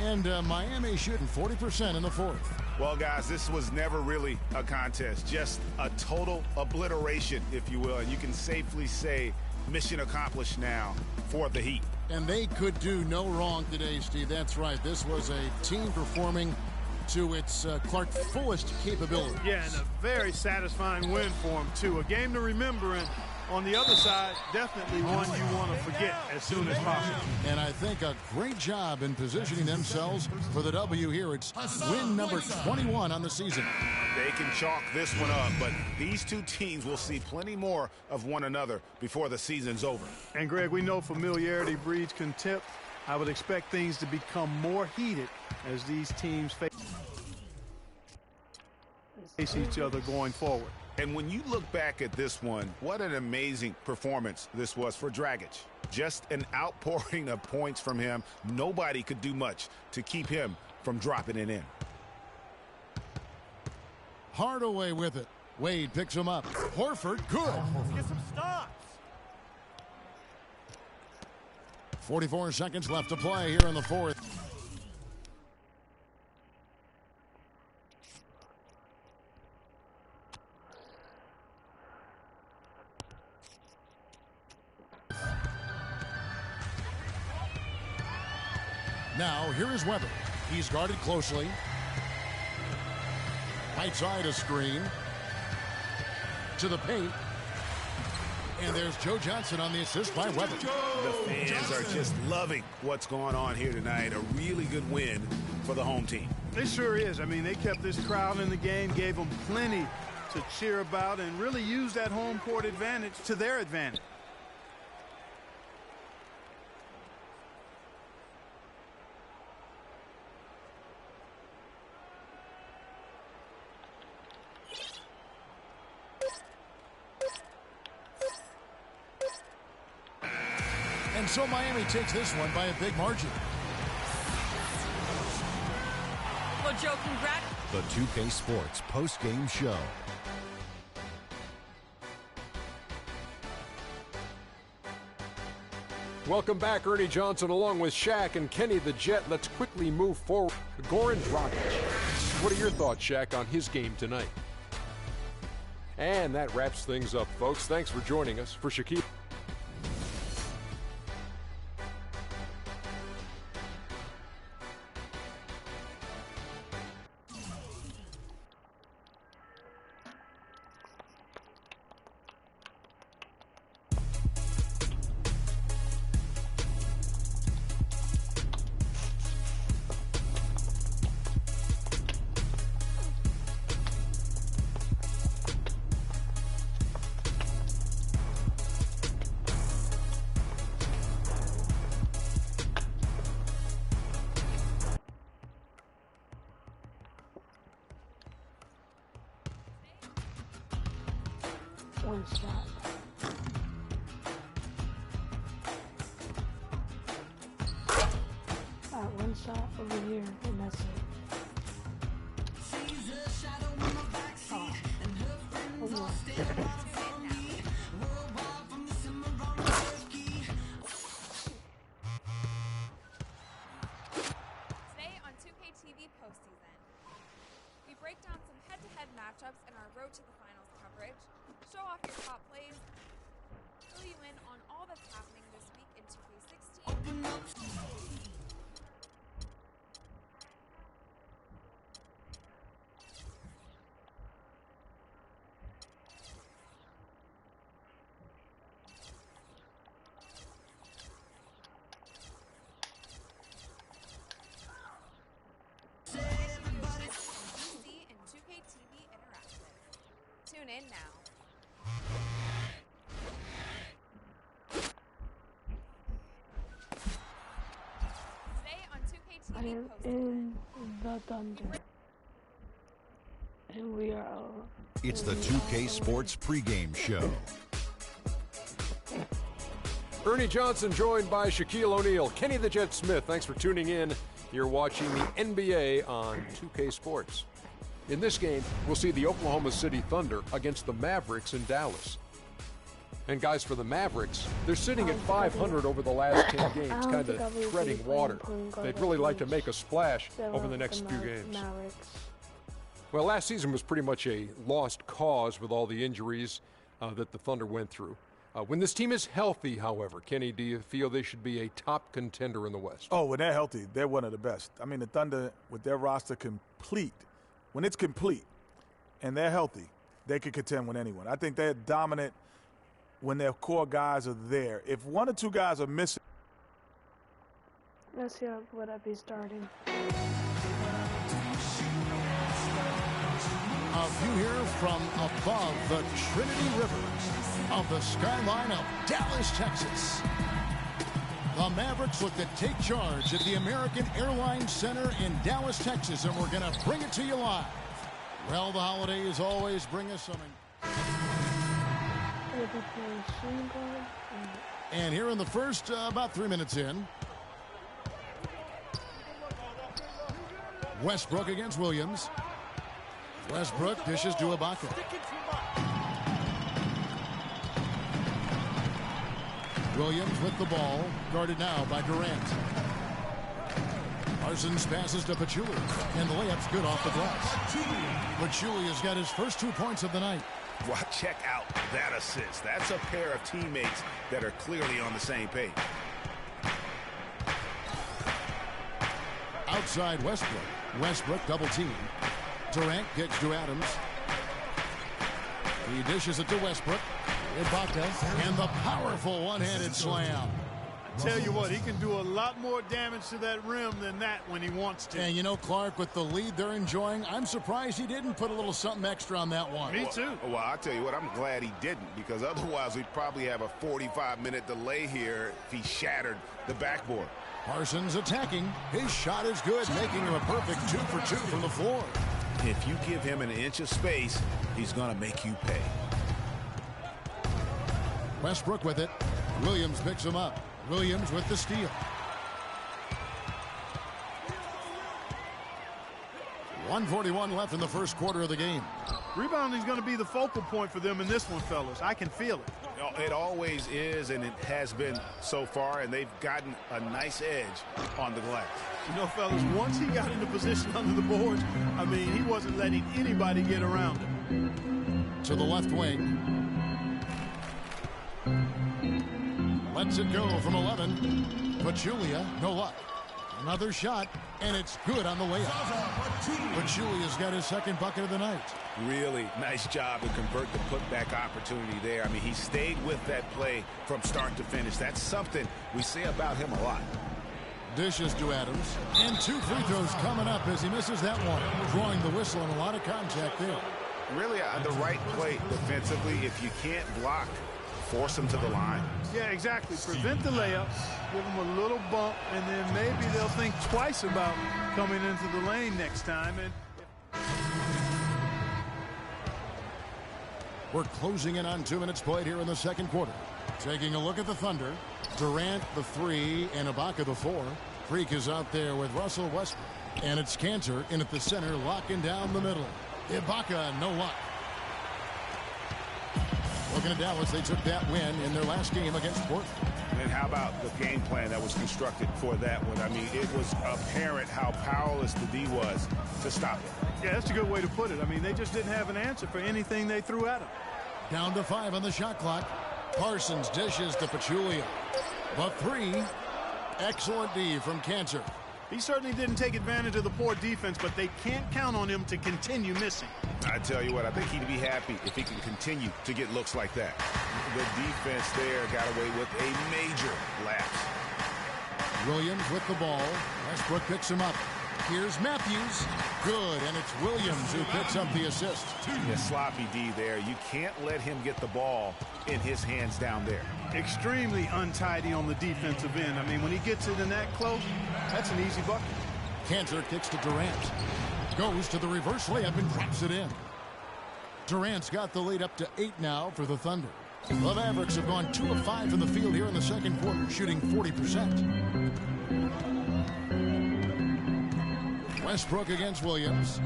And Miami shooting 40% in the 4th. Well, guys, this was never really a contest. Just a total obliteration, if you will. And you can safely say mission accomplished now for the Heat. And they could do no wrong today, Steve. That's right. This was a team performing to its Clark fullest capability. Yeah, and a very satisfying win for him, too. A game to remember, and on the other side, definitely one you want to forget as soon as possible. And I think a great job in positioning themselves for the W here. It's win number 21 on the season. They can chalk this one up, but these two teams will see plenty more of one another before the season's over. And, Greg, we know familiarity breeds contempt. I would expect things to become more heated as these teams face each other going forward. And when you look back at this one, what an amazing performance this was for Dragic. Just an outpouring of points from him. Nobody could do much to keep him from dropping it in. Hardaway with it. Wade picks him up. Horford, good. Get some stops. 44 seconds left to play here in the 4th. Now, here is Weber. He's guarded closely. Right side a screen. To the paint. And there's Joe Johnson on the assist by Weber. The fans are just loving what's going on here tonight. A really good win for the home team. It sure is. I mean, they kept this crowd in the game, gave them plenty to cheer about, and really used that home court advantage to their advantage. And so Miami takes this one by a big margin. Well, Joe, congrats. The 2K Sports post-game show. Welcome back, Ernie Johnson, along with Shaq and Kenny the Jet. Let's quickly move forward. Goran Dragic. What are your thoughts, Shaq, on his game tonight? And that wraps things up, folks. Thanks for joining us. For Shaquille. one shot. One shot over here, and that's it. Oh, one more. Today on 2K TV postseason, we break down some head-to-head matchups in our Road to the Finals coverage, show off your top plays, fill you in on all that's happening this week in 2K16. And 2K TV Interactive. Tune in now. Today on 2K I TV am postseason. in the Thunder. And we are... It's the 2K Sports pregame show. Ernie Johnson joined by Shaquille O'Neal, Kenny the Jet Smith. Thanks for tuning in. You're watching the NBA on 2K Sports. In this game, we'll see the Oklahoma City Thunder against the Mavericks in Dallas. And guys, for the Mavericks, they're sitting at 500 over the last 10 games, kind of treading water. They'd really like to make a splash over the next few games. Well, last season was pretty much a lost cause with all the injuries that the Thunder went through. When this team is healthy, however, Kenny, do you feel they should be a top contender in the West? Oh, when they're healthy, they're one of the best. I mean, the Thunder, with their roster complete, when it's complete and they're healthy, they can contend with anyone. I think they're dominant when their core guys are there. If one or two guys are missing. Let's see what I'd be starting. A view here from above the Trinity River of the skyline of Dallas, Texas. The Mavericks look to take charge at the American Airlines Center in Dallas, Texas, and we're going to bring it to you live. Well, the holidays always bring us something. And here in the first, about 3 minutes in, Westbrook against Williams. Westbrook dishes to Ibaka. Williams with the ball, guarded now by Durant. Parsons passes to Pachulia, and the layup's good off the glass. Pachulia's got his first 2 points of the night. Well, check out that assist. That's a pair of teammates that are clearly on the same page. Outside Westbrook. Westbrook double team. Durant gets to Adams. He dishes it to Westbrook. Ibaka, and the powerful one-handed slam. Tell you what, he can do a lot more damage to that rim than that when he wants to. And you know, Clark, with the lead they're enjoying, I'm surprised he didn't put a little something extra on that one. Me too. Well, I'll tell you what, I'm glad he didn't, because otherwise we'd probably have a 45-minute delay here if he shattered the backboard. Parsons attacking. His shot is good, making him a perfect 2 for 2 from the floor. If you give him an inch of space, he's going to make you pay. Westbrook with it. Williams picks him up. Williams with the steal. 1:41 left in the first quarter of the game. Rebounding is going to be the focal point for them in this one, fellas. I can feel it. It always is, and it has been so far, and they've gotten a nice edge on the glass. You know, fellas, once he got into position under the boards, I mean, he wasn't letting anybody get around him. To the left wing. Lets it go from 11. Pachulia, no luck. Another shot, and it's good on the way up. Pachulia's got his second bucket of the night. Really nice job to convert the putback opportunity there. I mean, he stayed with that play from start to finish. That's something we say about him a lot. Dishes to Adams, and 2 free throws coming up as he misses that one. Drawing the whistle and a lot of contact there. Really the right play defensively. If you can't block, force him to the line. Yeah, exactly. Prevent the layup, give him a little bump, and then maybe they'll think twice about coming into the lane next time. And We're closing in on 2 minutes played here in the second quarter. Taking a look at the Thunder. Durant the 3 and Ibaka the 4. Freak is out there with Russell Westbrook. And it's Cantor in at the center, locking down the middle. Ibaka, no luck. Looking at Dallas, they took that win in their last game against Portland. And how about the game plan that was constructed for that one? I mean, it was apparent how powerless the D was to stop it. Yeah, that's a good way to put it. I mean, they just didn't have an answer for anything they threw at them. Down to 5 on the shot clock. Parsons dishes to Pachulia. The 3. Excellent D from Cantor. He certainly didn't take advantage of the poor defense, but they can't count on him to continue missing. I tell you what, I think he'd be happy if he can continue to get looks like that. The defense there got away with a major lapse. Williams with the ball. Westbrook picks him up. Here's Matthews. Good, and it's Williams who picks up the assist. Yeah, sloppy D there. You can't let him get the ball in his hands down there. Extremely untidy on the defensive end. I mean, when he gets it in that close, that's an easy bucket. Cantor kicks to Durant. Goes to the reverse layup and drops it in. Durant's got the lead up to 8 now for the Thunder. The Mavericks have gone 2 of 5 from the field here in the second quarter, shooting 40%. Westbrook against Williams.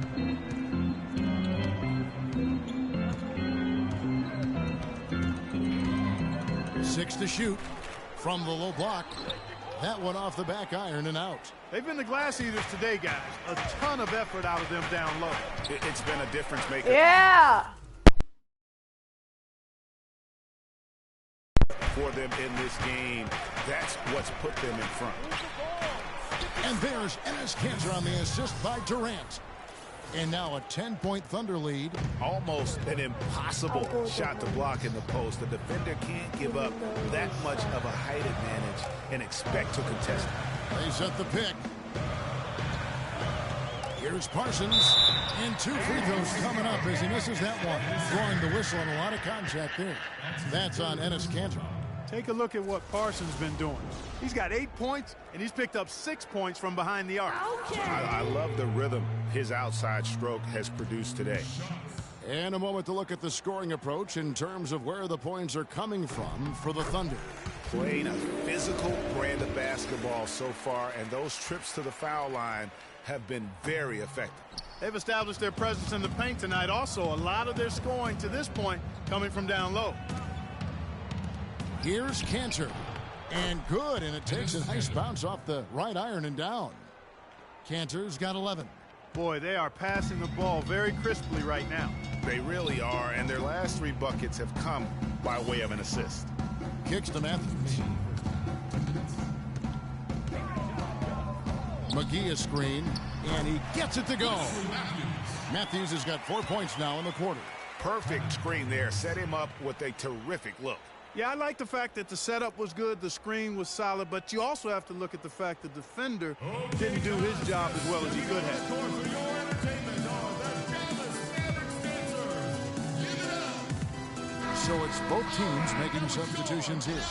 Six to shoot from the low block. That one off the back iron and out. They've been the glass eaters today, guys. A ton of effort out of them down low. It's been a difference maker. Yeah. For them in this game, that's what's put them in front. And there's Enes Kanter on the assist by Durant. And now a 10-point Thunder lead. Almost an impossible shot to block in the post. The defender can't give up that much of a height advantage and expect to contest it. They set the pick. Here's Parsons. And 2 free throws coming up as he misses that one. Blowing the whistle and a lot of contact there. That's on Enes Kanter. Take a look at what Parsons been doing. He's got 8 points, and he's picked up 6 points from behind the arc. I love the rhythm his outside stroke has produced today. And a moment to look at the scoring approach in terms of where the points are coming from for the Thunder. Playing a physical brand of basketball so far, and those trips to the foul line have been very effective. They've established their presence in the paint tonight. Also, a lot of their scoring to this point coming from down low. Here's Kanter. And good, and it takes a nice bounce off the right iron and down. Cantor's got 11. Boy, they are passing the ball very crisply right now. They really are, and their last 3 buckets have come by way of an assist. Kicks to Matthews. McGee a screen, and he gets it to go. Matthews has got 4 points now in the quarter. Perfect screen there. Set him up with a terrific look. Yeah, I like the fact that the setup was good, the screen was solid, but you also have to look at the fact the defender didn't do his job as well as he could have. So it's both teams making substitutions here.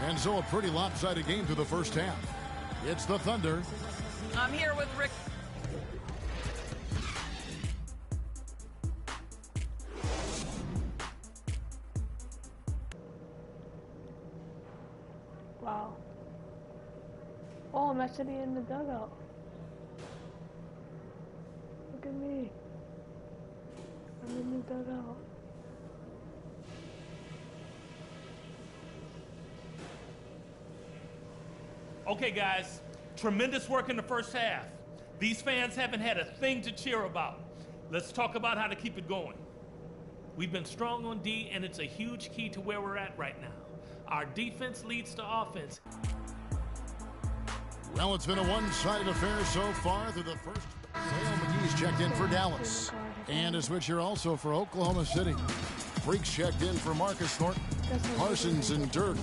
And so a pretty lopsided game through the first half. It's the Thunder. I'm here with Rick. Wow. Oh, I'm actually in the dugout. Look at me. I'm in the dugout. Okay, guys. Tremendous work in the first half. These fans haven't had a thing to cheer about. Let's talk about how to keep it going. We've been strong on D, and it's a huge key to where we're at right now. Our defense leads to offense. Well, it's been a one-sided affair so far through the first. Dale McGee's checked in for Dallas. And a switcher also for Oklahoma City. Freaks checked in for Marcus Thornton. Parsons and Dirk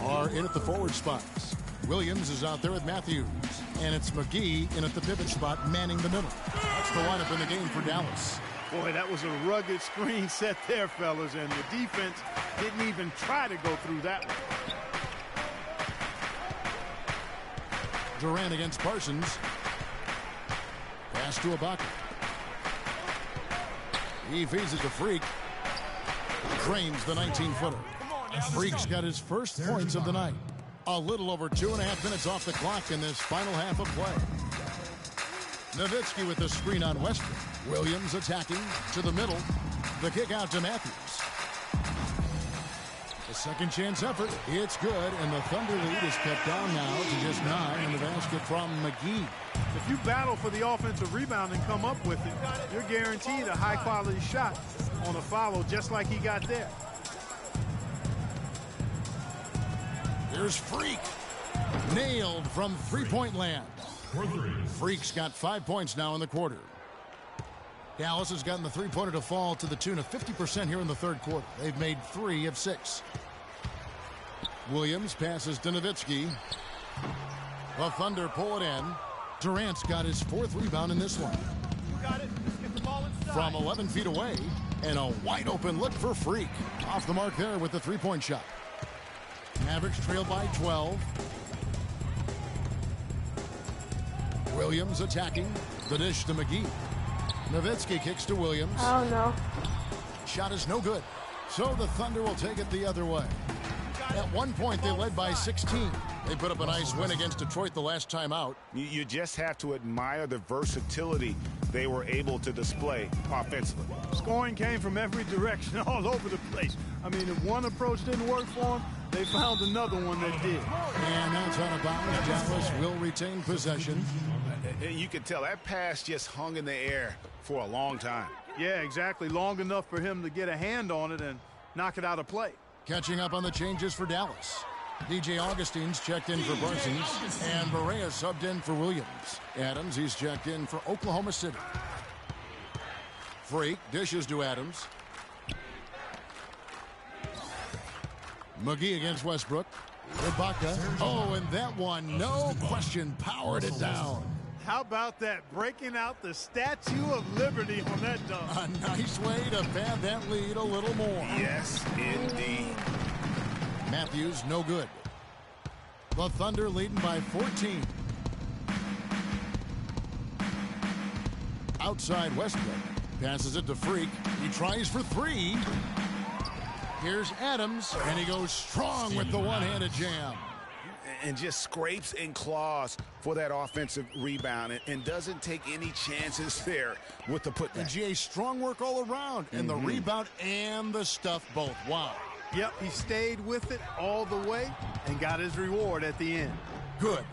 are in at the forward spots. Williams is out there with Matthews. And it's McGee in at the pivot spot, manning the middle. That's the lineup in the game for Dallas. Boy, that was a rugged screen set there, fellas, and the defense didn't even try to go through that one. Durant against Parsons. Pass to Ibaka. He feeds it to Freak. Drains the 19-footer. Freak's got his first points of the night. A little over 2.5 minutes off the clock in this final half of play. Nowitzki with the screen on Westbrook. Williams attacking to the middle. The kick out to Matthews. A second chance effort. It's good, and the Thunder lead is kept down now to just 9 in the basket from McGee. If you battle for the offensive rebound and come up with it, you're guaranteed a high-quality shot on a follow just like he got there. Here's Freak. Nailed from three-point land. Freak's got 5 points now in the quarter. Dallas has gotten the three-pointer to fall to the tune of 50% here in the third quarter. They've made 3 of 6. Williams passes to Nowitzki. The Thunder pull it in. Durant's got his 4th rebound in this one. From 11 feet away, and a wide-open look for Freak. Off the mark there with the three-point shot. Mavericks trail by 12. Williams attacking. The dish to McGee. Nowitzki kicks to Williams. Oh, no. Shot is no good. So the Thunder will take it the other way. At one point, they led by 16. They put up a nice win against Detroit the last time out. You just have to admire the versatility they were able to display offensively. Scoring came from every direction, all over the place. I mean, if one approach didn't work for them, they found another one that did. And that's out of bounds. Dallas will retain possession. You can tell that pass just hung in the air for a long time. Yeah, exactly. Long enough for him to get a hand on it and knock it out of play. Catching up on the changes for Dallas. DJ Augustine's checked in for Parsons, and Barea subbed in for Williams. Adams, he's checked in for Oklahoma City. Freak dishes to Adams. McGee against Westbrook. Ibaka. Oh, and that one, no question, powered it down. How about that? Breaking out the Statue of Liberty on that dunk. A nice way to pad that lead a little more. Yes, indeed. Matthews, no good. The Thunder leading by 14. Outside Westbrook. Passes it to Freak. He tries for 3. Here's Adams, and he goes strong with the one-handed jam. And just scrapes and claws for that offensive rebound and doesn't take any chances there with the putback. And GA, strong work all around, and the rebound and the stuff both. Wow. Yep, he stayed with it all the way and got his reward at the end. Good.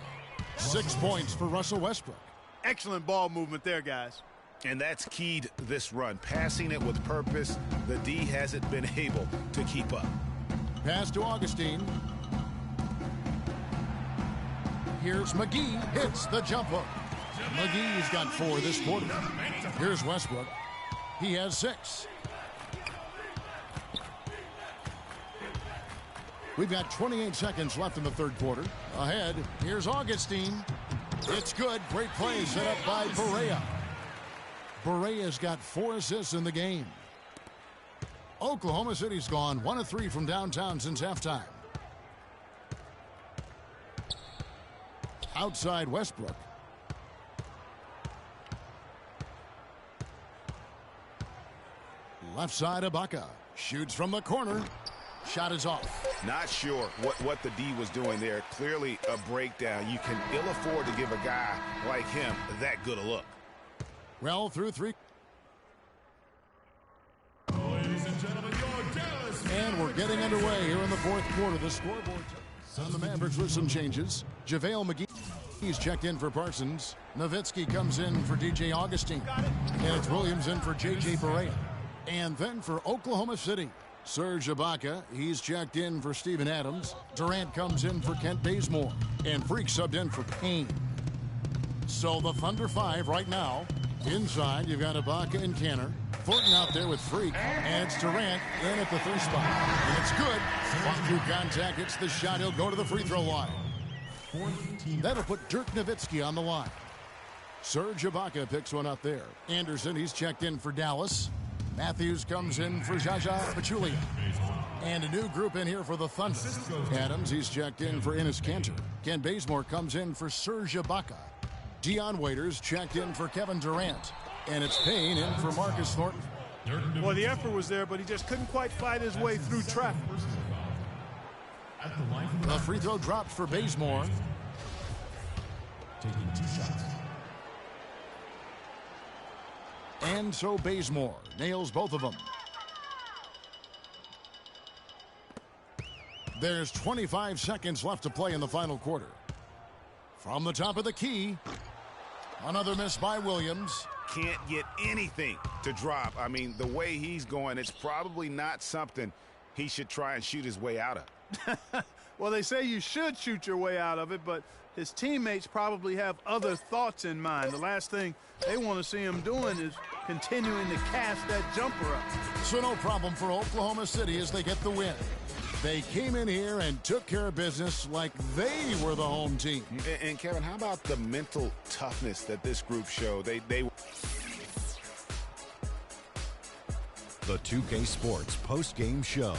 6 points for Russell Westbrook. Excellent ball movement there, guys. And that's keyed this run. Passing it with purpose. The D hasn't been able to keep up. Pass to Augustine. Here's McGee. Hits the jump hook. McGee's got 4 this quarter. Here's Westbrook. He has 6. We've got 28 seconds left in the third quarter. Ahead, here's Augustine. It's good. Great play set up by Barea. Barea's got 4 assists in the game. Oklahoma City's gone 1 of 3 from downtown since halftime. Outside Westbrook. Left side Ibaka. Shoots from the corner. Shot is off. Not sure what the D was doing there. Clearly a breakdown. You can ill afford to give a guy like him that good a look. Well, through 3. Ladies and gentlemen, your Dallas. And we're getting underway here in the fourth quarter. The scoreboard on the Mavericks with some changes. JaVale McGee, he's checked in for Parsons. Nowitzki comes in for DJ Augustine. And it's Williams in for JJ Barea. And then for Oklahoma City, Serge Ibaka, he's checked in for Steven Adams. Durant comes in for Kent Bazemore. And Freak subbed in for Payne. So the Thunder 5 right now. Inside, you've got Ibaka and Canner. Fulton out there with Freak. And it's Durant in at the 3 spot. And it's good. Walk through contact, hits the shot. He'll go to the free throw line. That'll put Dirk Nowitzki on the line. Serge Ibaka picks one up there. Anderson, he's checked in for Dallas. Matthews comes in for Zaza Pachulia. And a new group in here for the Thunder. Adams, he's checked in for Enes Kanter. Kent Bazemore comes in for Serge Ibaka. Dion Waiters checked in for Kevin Durant. And it's Payne in for Marcus Thornton. Well, the effort was there, but he just couldn't quite fight his way through traffic. The free throw dropped for Bazemore. Taking 2 shots. And so Bazemore nails both of them. There's 25 seconds left to play in the final quarter. From the top of the key, another miss by Williams. Can't get anything to drop. I mean, the way he's going, it's probably not something he should try and shoot his way out of. Well, they say you should shoot your way out of it, but his teammates probably have other thoughts in mind. The last thing they want to see him doing is continuing to cast that jumper up. So no problem for Oklahoma City as they get the win. They came in here and took care of business like they were the home team. And Kevin, how about the mental toughness that this group showed? They The 2K Sports post-game show.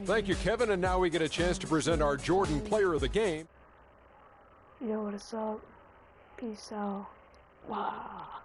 Thank you, Kevin. And now we get a chance to present our Jordan Player of the Game. You know what it's up. Peace out. Wow.